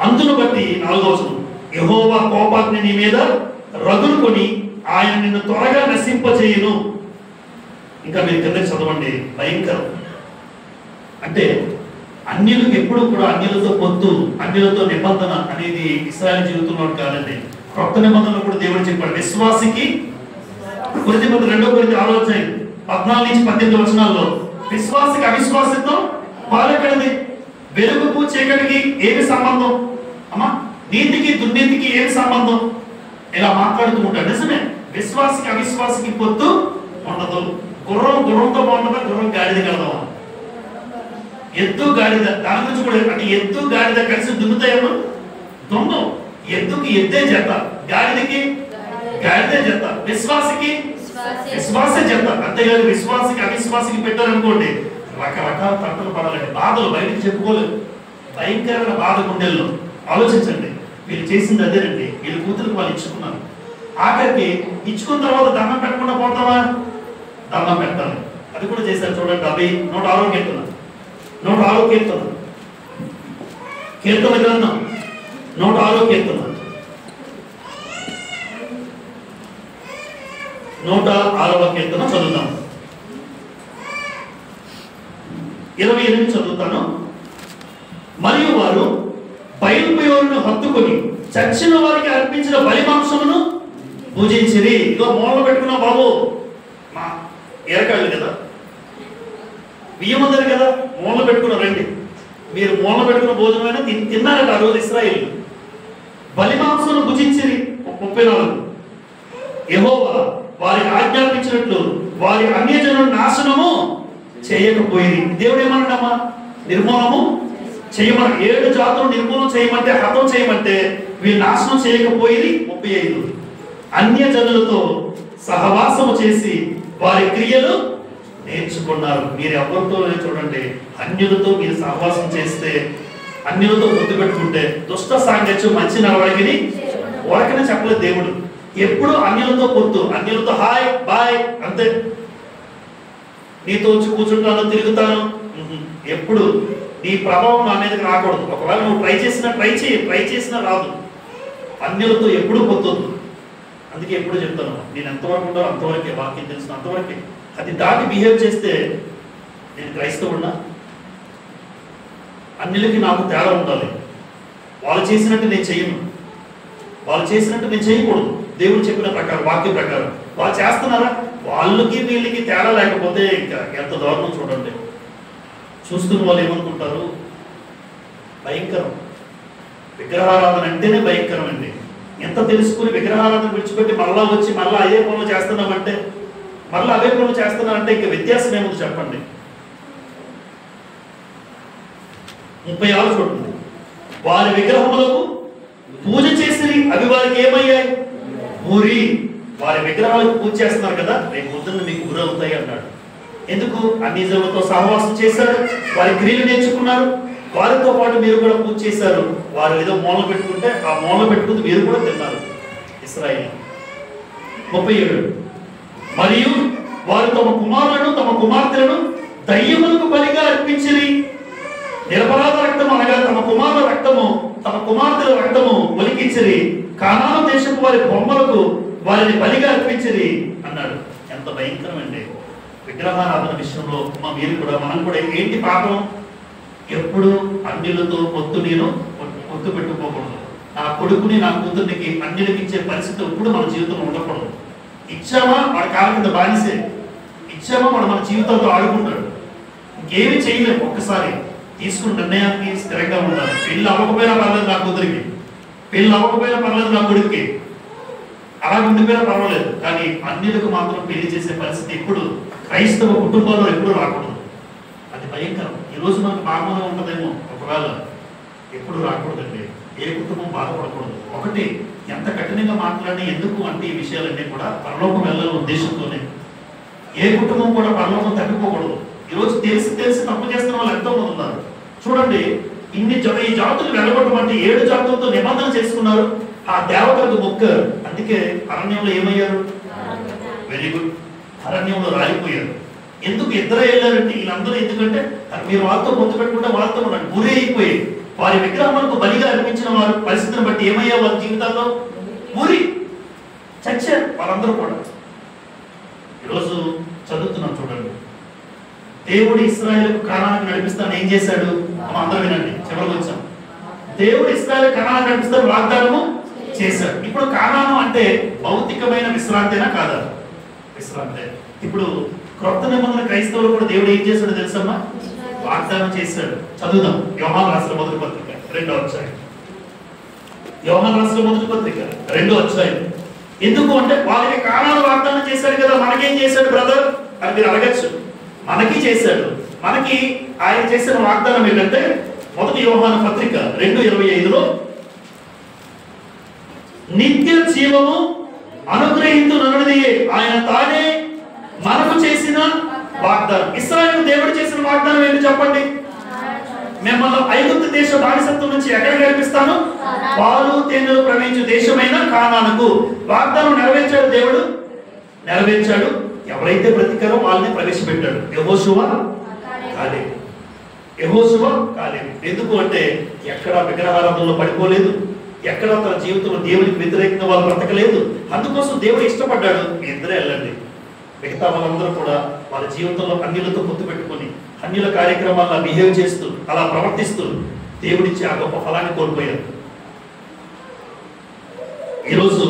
అందును బట్టి 4వ వచనం, యెహోవా కోపాగ్ని నీ మీద రగులుకొని ఆయన నిన్ను త్వరగా నశింపజేయును. ఇంకా మీరు కిందకి చదవండి. భయంకరం. అంటే అన్యులకు ఎప్పుడు కూడా అన్యులతో పొత్తు, అన్యులతో నిబంధన అనేది ఇశ్రాయేలు జీవితంలో కాదండి. కొత్త నిబంధనలు కూడా దేవుడు చెప్పాడు విశ్వాసికి. కొరింథీ 2 అధ్యాయం 14 నుంచి 18 వచనాల్లో విశ్వాసికి అవిశ్వాసంతో పాలెక్కడిది? వెలుగుకు చీకటికి ఏమి సంబంధం అమ్మా? నీతికి దుర్నీతికి ఏమి సంబంధం? ఇలా మాట్లాడుతూ ఉంటాడు. నిజమే, విశ్వాసికి అవిశ్వాసికి పొత్తు ఉండదు. గుర్రంతో బాగుంటుందా, గుర్రం గాడిద కలదామా? ఎద్దు గాడిద, దాని గురించి కూడా అంటే ఎద్దు గాడిద కలిసి దున్నుతాయేమో? దున్ను. ఎద్దుకి ఎద్దే జత, గాడిదకి గాడిదే జత, విశ్వాసికి విశ్వాసే జత. అంతేగాని విశ్వాసికి అవిశ్వాసికి పెట్టారనుకోండి రకరకాల తట్టలు పడాలండి, బాధలు బయటకు చెప్పుకోలేదు, భయంకరమైన బాధ గుండెల్లో. ఆలోచించండి, వీళ్ళు చేసింది అదేనండి. వీళ్ళు కూతురికి వాళ్ళు ఇచ్చుకున్నారు, ఆఖరికి ఇచ్చుకున్న తర్వాత దండం పెట్టకుండా పోతావా? దండం పెట్టాలి. అది కూడా చేశారు చూడండి. 106 కీర్తన, 106 కీర్తన, కీర్తన గ్రంథం 106 కీర్తన, 106వ కీర్తన చదువుతాను. 28 చదువుతాను. మరియు వారు బయలుపయోరును హత్తుకొని చచ్చిన వారికి అర్పించిన బలి మాంసమును పూజించిరి. ఇదో మూలలో పెట్టుకున్నా బాబు, మా ఏరకాళ్ళు కదా, బియ్యం ఉందని కదా మూలలో పెట్టుకున్నారండి. మీరు మూలలో పెట్టుకున్న భోజనమైనా తిన్నారట ఆ రోజు ఇశ్రాయేలు. బలి మాంసమును భుజించిరి. 34 యెహోవా వారికి ఆజ్ఞాపించినట్లు వారి అన్యజనుల నాశనము చేయకపోయింది. దేవుడు ఏమన్నాడమ్మా? నిర్మూలము చేయమని. 7 జాతులు నిర్మూలన చేయమంటే, హతం చేయమంటే వీళ్ళు నాశనం చేయకపోయింది. 35 అన్యజనులతో సహవాసము చేసి వారి క్రియలు నేర్చుకున్నారు. మీరు ఎవరితో చూడండి, అన్యులతో మీరు సహవాసం చేస్తే, అన్యులతో గుర్తు పెట్టుకుంటే దుష్ట సాంగత్యం మంచి నడవడికి ఓరకనే చెప్పలేదు దేవుడు. ఎప్పుడు అన్యులతో పొత్తు, అన్యులతో హాయ్ బాయ్ అంతే. నీతో వచ్చి కూర్చుంటాను, తిరుగుతాను, ఎప్పుడు నీ ప్రభావం నా మీదకి రాకూడదు. ఒకవేళ నువ్వు ట్రై చేసినా రాదు. అన్యులతో ఎప్పుడు పొత్తొద్దు. అందుకే ఎప్పుడు చెప్తాను, నేను ఎంతవరకు ఉంటానో అంతవరకే, వాక్యం తెలిసిన అంతవరకే. అది దాటి బిహేవ్ చేస్తే నేను క్రైస్తవున్నా. అన్యులకి నాకు తేడా ఉండాలి. వాళ్ళు చేసినట్టు నేను చెయ్యను, వాళ్ళు చేసినట్టు నేను చేయకూడదు. దేవుడు చెప్పిన ప్రకారం, వాక్య ప్రకారం వాళ్ళు చేస్తున్నారా? వాళ్ళకి వీళ్ళకి తేడా లేకపోతే ఇంకా ఎంత దారుణం చూడండి. చూస్తున్న వాళ్ళు ఏమనుకుంటారు? భయంకరం. విగ్రహారాధన అంటేనే భయంకరం అండి. ఎంత తెలుసుకుని విగ్రహారాధన విడిచిపెట్టి మళ్ళా వచ్చి మళ్ళీ అదే పనులు చేస్తున్నామంటే, మళ్ళీ అవే పనులు చేస్తున్నారంటే ఇంకా వ్యత్యాసం ఏముంది చెప్పండి. 36 చూడండి. వారి విగ్రహములకు పూజ చేసి అవి వారికి ఏమయ్యాయి? ఊరి. వారి విగ్రహాలకు పూజ చేస్తున్నారు కదా, రేపు పొద్దున్న మీకు గురవుతాయి అన్నాడు. ఎందుకు? అన్యజనులతో సహవాసం చేశారు, వారి క్రియలు నేర్చుకున్నారు, వారితో పాటు మీరు కూడా పూజ చేశారు. వారు ఏదో మూల పెట్టుకుంటే ఆ మూల పెట్టుకుని మీరు కూడా తిన్నారు. ఇశ్రాయేలు 37 మరియు వారు తమ కుమారులను తమ కుమార్తెలను దయ్యములకు బలిగా అర్పించిరి. నిరపరాధ రక్తము అనగా తమ కుమారుల రక్తము, తమ కుమార్తెల రక్తము ఒలికించిరి. కానాను దేశపు వారి బొమ్మలకు వారిని బలిగా అర్పించిరి అన్నాడు. ఎంత భయంకరమండి విగ్రహారాధన విషయంలో. మనం కూడా ఏంటి పాపం? ఎప్పుడు అన్యులతో పొత్తు పెట్టుకోకూడదు. నా కొడుకుని నా కూతురికి అన్యులకి ఇచ్చే పరిస్థితి ఎప్పుడు మన జీవితంలో ఉండకూడదు. ఇచ్చామా వాడి కాళ్ళ కింద బానిసే, ఇచ్చామా వాడు మన జీవితంతో ఆడుకుంటాడు. ఇంకేమి చేయలేము. ఒక్కసారి తీసుకున్న నిర్ణయానికి స్థిరంగా ఉండాలి. పెళ్ళి అవ్వకపోయినా పర్లేదు నా కూతురికి, పెళ్ళి అవ్వకపోయినా పర్లేదు నా కొడుక్కి, అలా ఉండిపోయినా పర్వాలేదు. కానీ అన్యులకు మాత్రం పెళ్లి చేసే పరిస్థితి ఎప్పుడు క్రైస్తవ కుటుంబాల్లో ఎప్పుడు రాకూడదు. అది భయంకరం. ఈరోజు మనకు బాగానే ఉంటుందేమో, ఒకవేళ ఎప్పుడు రాకూడదండి. ఏ కుటుంబం బాధపడకూడదు. ఒకటి, ఎంత కఠినంగా మాట్లాడి ఎందుకు అంటే ఈ విషయాలన్నీ కూడా పరలోకం వెళ్ళాలనే ఉద్దేశంతోనే. ఏ కుటుంబం కూడా పరలోకం తగ్గిపోకూడదు. ఈరోజు తెలిసి తప్పు చేస్తున్న వాళ్ళు ఎంతో మంది ఉన్నారు. చూడండి, ఈ జాతులు వెళ్ళగొట్టమంటే 7 జాతులతో నిబంధన చేసుకున్నారు. ఆ దేవతలకు మొక్కారు. అందుకే అరణ్యంలో ఏమయ్యారు? వెరీ గుడ్, అరణ్యంలో రాలిపోయారు. ఎందుకు? ఇద్దరే వెళ్ళారంటే వీళ్ళందరూ. ఎందుకంటే మీరు వాళ్ళతో పొత్తు పెట్టుకుంటే వాళ్ళతో ఉండండి. గురి అయిపోయి వారి విగ్రహములకు బలిగా అర్పించిన వారి పరిస్థితిని బట్టి ఏమయ్యారు? వాళ్ళ జీవితాల్లో ఊరి చచ్చారు వాళ్ళందరూ కూడా. ఈరోజు చదువుతున్నాం చూడండి. దేవుడు ఇశ్రాయేలుకు కానానికి నడిపిస్తాను ఏం చేశాడు? మనం అందరూ వినండి, చివరికి వచ్చాం. దేవుడు ఇశ్రాయేలు కానానికి నడిపిస్తాను వాగ్దానము చేశాడు. ఇప్పుడు కానాను అంటే భౌతికమైన విశ్రాంతేనా కాదా? విశ్రాంతే. ఇప్పుడు క్రొత్త నిబంధన క్రైస్తవులు కూడా దేవుడు ఏం చేశాడు తెలుసమ్మా? వాగ్దానం చేశాడు. చదువుదాం. యోహాను రాసిన మొదటి పత్రిక 2వ అధ్యాయం. యోహాను రాసిన మొదటి పత్రిక 2వ అధ్యాయం ఎందుకు అంటే వాళ్ళకి కానాను వాగ్దానం చేశాడు కదా, మనకేం చేశాడు బ్రదర్ అని మీరు అడగచ్చు. మనకి చేశాడు. మనకి ఆయన చేసిన వాగ్దానం ఏంటంటే 1 యోహాను పత్రిక 2:25లో నిత్య జీవము అనుగ్రహించునన్నది ఆయన తానే మనకు చేసిన వాగ్దానం. ఇశ్రాయేలు దేవుడు చేసిన వాగ్దానం ఏంటి చెప్పండి? మిమ్మల్ని ఐగుప్తు దేశ బానిసత్వం నుంచి ఎక్కడ నడిపిస్తాను? పాలు తేనెలు ప్రవహించు దేశమైన కానానుకు. వాగ్దానం నెరవేర్చాడు దేవుడు, నెరవేర్చాడు. ఎవరైతే బ్రతికారో వాళ్ళని ప్రవేశపెట్టాడు. యెహోషువ కాలేబు, యెహోషువ కాలేబు. ఎందుకు అంటే ఎక్కడ విగ్రహారాధనలో పడిపోలేదు, ఎక్కడ తన జీవితంలో దేవునికి వ్యతిరేకంగా వాళ్ళు బ్రతకలేదు. అందుకోసం దేవుడు ఇష్టపడ్డాడు, ఇద్దరే వెళ్ళండి. మిగతా వాళ్ళందరూ కూడా వాళ్ళ జీవితంలో అన్యులతో పొత్తు పెట్టుకొని అన్యుల కార్యక్రమాల్లో బిహేవ్ చేస్తూ అలా ప్రవర్తిస్తూ దేవుడిచ్చి ఆ గొప్ప ఫలాన్ని కోల్పోయారు. ఈరోజు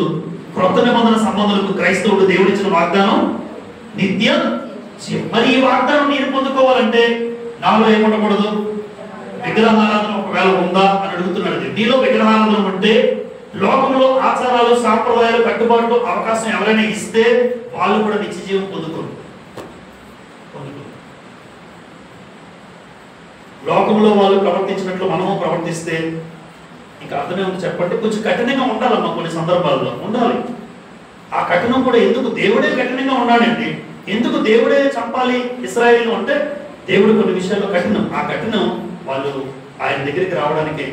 క్రొత్త నిబంధన సంబంధాలకు క్రైస్తవుడు దేవుడిచ్చిన వాగ్దానం నిత్య జీవం. మరి ఈ వాగ్దానం నేను పొందుకోవాలంటే నాలో ఏముండకూడదు? విగ్రహారాధన ఒకవేళ ఉందా అని అడుగుతున్నాడు. నీలో విగ్రహారాధన ఉంటే లోకంలో ఆచారాలు, సాంప్రదాయాలు, కట్టుబాట్లు అవకాశం ఎవరైనా ఇస్తే వాళ్ళు కూడా నిత్య జీవం పొందుకోరు. లోకంలో వాళ్ళు ప్రవర్తించినట్లు మనము ప్రవర్తిస్తే ఇంకా అర్థమే ఉంది చెప్పండి. కొంచెం కఠినంగా ఉండాలమ్మా, కొన్ని సందర్భాల్లో ఉండాలి. ఆ కఠినం కూడా ఎందుకు? దేవుడే కఠినంగా ఉన్నాడండి. ఎందుకు దేవుడే చంపాలి ఇశ్రాయేలు అంటే దేవుడు కొన్ని విషయాల్లో కఠినం. ఆ కఠినం వాళ్ళు ఆయన దగ్గరికి రావడానికి.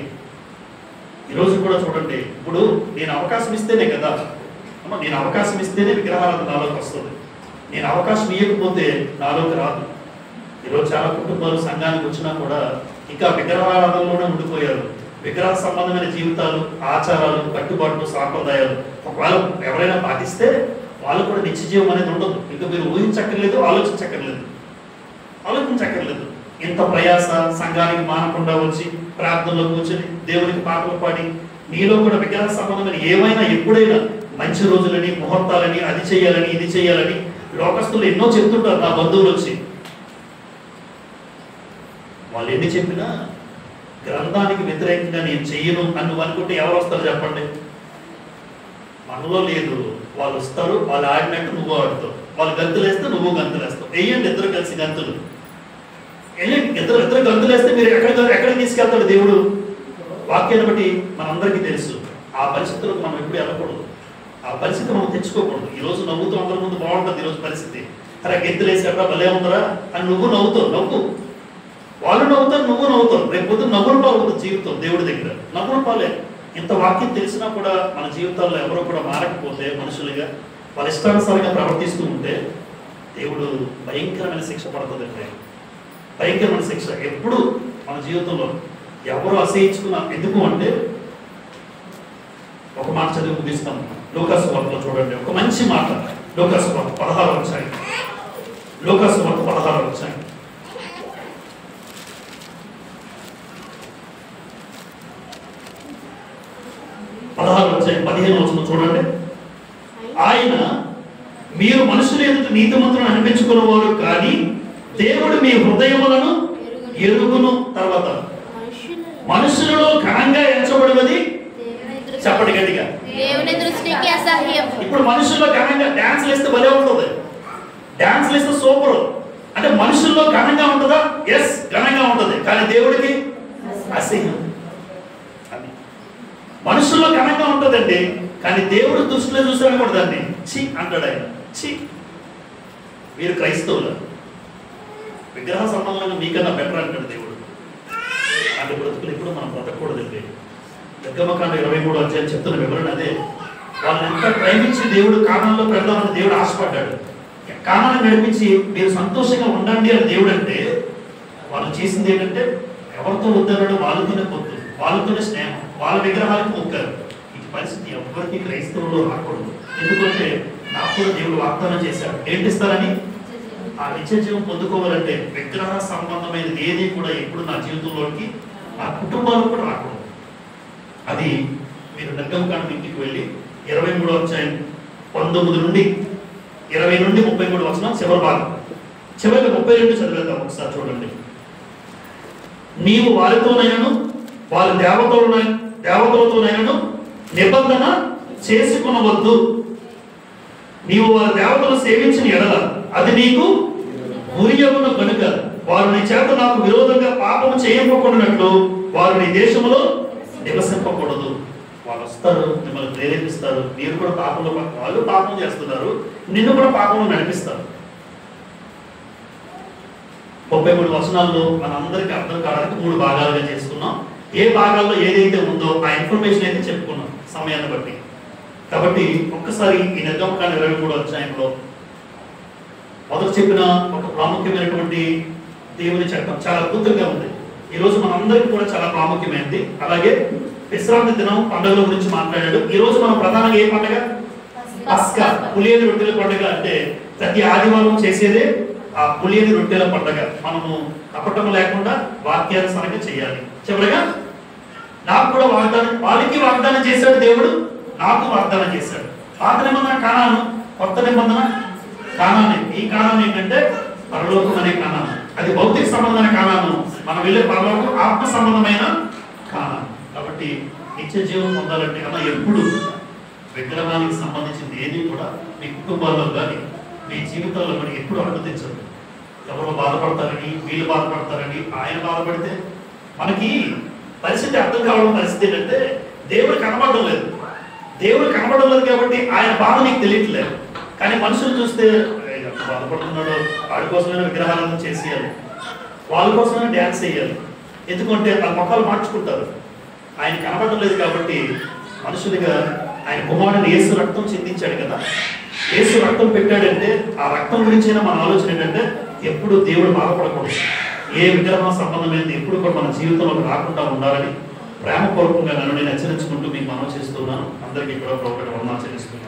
ఈరోజు కూడా చూడండి, ఇప్పుడు నేను అవకాశం ఇస్తేనే కదా అమ్మ, నేను అవకాశం ఇస్తేనే విగ్రహారాధన నాలోకి వస్తుంది. నేను అవకాశం ఇవ్వకపోతే నాలోకి రాదు. ఈరోజు చాలా కుటుంబాలు సంఘానికి వచ్చినా కూడా ఇంకా విగ్రహారాధనలోనే ఉండిపోయారు. విగ్రహ సంబంధమైన జీవితాలు, ఆచారాలు, కట్టుబాట్లు, సాంప్రదాయాలు ఒకవేళ ఎవరైనా పాటిస్తే వాళ్ళు కూడా నిత్య జీవం అనేది ఉండదు. ఇంకా మీరు ఊహించక్కర్లేదు, ఆలోచించక్కర్లేదు. ఇంత ప్రయాస సంఘానికి మానకుండా వచ్చి ప్రార్థనలో కూర్చొని దేవునికి పాటలు పాడి నీలో కూడా విగ్రహ సంబంధమైన ఏమైనా ఎప్పుడైనా మంచి రోజులని, ముహూర్తాలని, అది చేయాలని, ఇది చేయాలని లోకస్తులు ఎన్నో చెప్తుంటారు. నా బంధువులు వచ్చి వాళ్ళు ఎన్ని చెప్పినా గ్రంథానికి వ్యతిరేకంగా నేను చెయ్యను అని నువ్వు అనుకుంటే ఎవరు వస్తారు చెప్పండి? మనలో లేదు. వాళ్ళు వస్తారు, వాళ్ళు ఆడినట్టు నువ్వు ఆడుతావు. వాళ్ళు గంతులు వేస్తే నువ్వు గంతులు వేస్తావు. వేయండి ఇద్దరు కలిసి గంతులు, వేయండి. ఇద్దరు గంతులు వేస్తే మీరు ఎక్కడికి తీసుకెళ్తాడు దేవుడు? వాక్యాన్ని బట్టి మనందరికీ తెలుసు. ఆ పరిస్థితులకు మనం ఎప్పుడు వెళ్ళకూడదు. ఆ పరిస్థితి మనం తెచ్చుకోకూడదు. ఈరోజు నవ్వుతూ అందరి ముందు బాగుంటుంది. ఈరోజు పరిస్థితి అరే గెంతులు వేసేటప్పుడు భలే ఉందరా అని నువ్వు నవ్వుతావు. నవ్వు, వాళ్ళు నవ్వుతారు, నువ్వు నవ్వుతావు. రేపు పొద్దున్న నవ్వులు పాల్గొంటుంది జీవితం దేవుడి దగ్గర. నవ్వులు పాలే. ఇంత వాక్యం తెలిసినా కూడా మన జీవితాల్లో ఎవరో కూడా మారకపోతే, మనుషులుగా వాళ్ళ ఇష్టానుసారంగా ప్రవర్తిస్తూ ఉంటే దేవుడు భయంకరమైన శిక్ష పడుతుందండి. భయంకరమైన శిక్ష ఎప్పుడు మన జీవితంలో ఎవరు అసహించుకున్నా. ఎందుకు అంటే ఒక మాట చదివి ముగిస్తాం. లూకాసు వార్తలో చూడండి, ఒక మంచి మాట. లూకాసు వార్త 16వ అధ్యాయం. లూకాసు వార్త 16వ అధ్యాయం. అధ్యాయం 15వ వచనం చూడండి. ఆయన మీరు మనుషుల ఎదుట నీతిమంతులను అనిపించుకునేవారు కానీ దేవుడు మీ హృదయములను ఎరుగును. తర్వాత మనుషులలో ఘనంగా ఎంచబడినది చెప్పండి గట్టిగా, దేవుని దృష్టికి అసహ్యం. ఇప్పుడు మనుషుల్లో ఘనంగా డాన్స్ వేస్తే భలే ఉంటుంది. డాన్స్ వేస్తే సూపర్. అంటే మనుషుల్లో ఘనంగా ఉంటుందా? ఎస్, ఘనంగా ఉంటుంది. కానీ దేవుడికి అసహ్యం. మనుషుల్లో ఘనంగా ఉంటుందండి, కానీ దేవుడు దృష్టిలో చూసాను కూడా దాన్ని చి అంటాడు ఆయన. చి, మీరు క్రైస్తవులు, విగ్రహ సంబంధంగా మీకన్నా బెటర్ అంటాడు దేవుడు. అంటే బ్రతుకులు ఇప్పుడు మనం బ్రతకూడదండి. నిర్గమకాండ 23వ అధ్యాయం చెప్తున్న వివరణ అదే. వాళ్ళని ఎంత ప్రేమించి దేవుడు కానాన్లో పెడదామని దేవుడు ఆశపడ్డాడు. కానాన్ని నడిపించి మీరు సంతోషంగా ఉండండి అని దేవుడు అంటే, వాళ్ళు చేసింది ఏంటంటే ఎవరితో వద్దన్నాడు? వాళ్ళతోనే పొత్తు, వాళ్ళతోనే స్నేహం, వాళ్ళ విగ్రహాలకు మొక్కారు. ఈ పరిస్థితి ఎవరికి క్రైస్తవులు రాకూడదు. ఎందుకంటే నాకు కూడా దేవుడు వాగ్దానం చేశాడు. ఏంటిస్తారని? ఆ నిత్య జీవం పొందుకోవాలంటే విగ్రహ సంబంధమైనది ఏది కూడా ఎప్పుడు నా జీవితంలోకి, నా కుటుంబాలకు కూడా రాకూడదు. అది మీరు నిర్గమకాండ ఇంటికి వెళ్ళి 23వ అధ్యాయం 19 నుండి 20 నుండి 33 వచనం చివరి భాగం, చివరికి 32 చదివేద్దాం ఒకసారి చూడండి. నీవు వారితోనైనను వారి దేవతలతోనైనను నిబంధన చేసుకునవద్దు. నీవు వారి దేవతలు సేవించిన ఎడల అది నీకు ఉరియగును కనుక వారు నీ చేత నాకు విరోధంగా పాపము చేయకపోకున్నట్లు వారు నీ దేశంలో నివసింపకూడదు. వాళ్ళు వస్తారు, మిమ్మల్ని ప్రేరేపిస్తారు, మీరు కూడా పాపంలో వాళ్ళు పాపం చేస్తున్నారు, నిన్ను కూడా పాపంలో నడిపిస్తారు. 33 వచనాల్లో మనందరికీ అర్థం కావడానికి 3 భాగాలుగా చేసుకున్నాం. ఏ భాగాల్లో ఏదైతే ఉందో ఆ ఇన్ఫర్మేషన్ అయితే చెప్పుకున్నాం సమయాన్ని బట్టి. కాబట్టి ఒక్కసారి ఈ నిర్గమకాండ 23వ అధ్యాయంలో మొదట చెప్పిన ఒక ప్రాముఖ్యమైనటువంటి దేవుని చట్టం చాలా అద్భుతంగా ఉంది. ఈరోజు మనందరికీ కూడా చాలా ప్రాముఖ్యమైనది. అలాగే విశ్రాంతి దినం పండుగల గురించి మాట్లాడాడు. ఈ రోజు మనం ప్రధానంగా ఏ పండుగ? పస్కా, పులియని రొట్టెల పండుగ. అంటే ప్రతి ఆదివారం చేసేదే ఆ పులియని రొట్టెల పండుగ. మనము కపటం లేకుండా వాక్యానుసారంగా చేయాలి. చివరిగా నాకు కూడా వాళ్ళకి వాగ్దానం చేశాడు దేవుడు, నాకు వాగ్దానం చేశాడు. పాత నిబంధన కానాను, కొత్త నిబంధన కానానే. ఈ కానాను ఏంటంటే పరలోకం అనే కానాను. అది భౌతిక సంబంధమైన కానాను, మనం వెళ్ళే పరలోకం ఆత్మ సంబంధమైన కానాను. కాబట్టి నిత్య జీవం పొందాలంటే అలా ఎప్పుడు విగ్రహానికి సంబంధించింది ఏది కూడా మీ కుటుంబాల్లో కానీ మీ జీవితాల్లో కానీ ఎప్పుడు అనుమతించదు. ఎవరు బాధపడతారని, వీళ్ళు బాధపడతారని, ఆయన బాధపడితే మనకి పరిస్థితి అర్థం కావడం. పరిస్థితి ఏంటంటే దేవుడు కనబడడం లేదు. దేవుడు కనబడడం లేదు కాబట్టి ఆయన బాధ నీకు తెలియట్లేదు. కానీ మనుషులు చూస్తే బాధపడుతున్నాడు, వాడి కోసమైనా విగ్రహాలను చేసేయాలి, వాళ్ళ కోసమైనా డ్యాన్స్ వేయాలి. ఎందుకంటే వాళ్ళ మొక్కలు మార్చుకుంటారు. ఆయన కనబడడం లేదు కాబట్టి మనుషులుగా ఆయన కుమారుని యేసు రక్తం చిందించాడు కదా, యేసు రక్తం పెట్టాడంటే ఆ రక్తం గురించైనా మన ఆలోచన ఏంటంటే ఎప్పుడు దేవుడు బాధపడకూడదు, ఏ విగ్రహం సంబంధమైనది ఎప్పుడు కూడా మన జీవితంలో రాకుండా ఉండాలని ప్రేమపూర్వకంగా నన్ను నేను హెచ్చరించుకుంటూ మీకు మనం చేస్తున్నాను. అందరికీ కూడా ప్రభువుకి వందనాలు చెల్లిస్తున్నాను.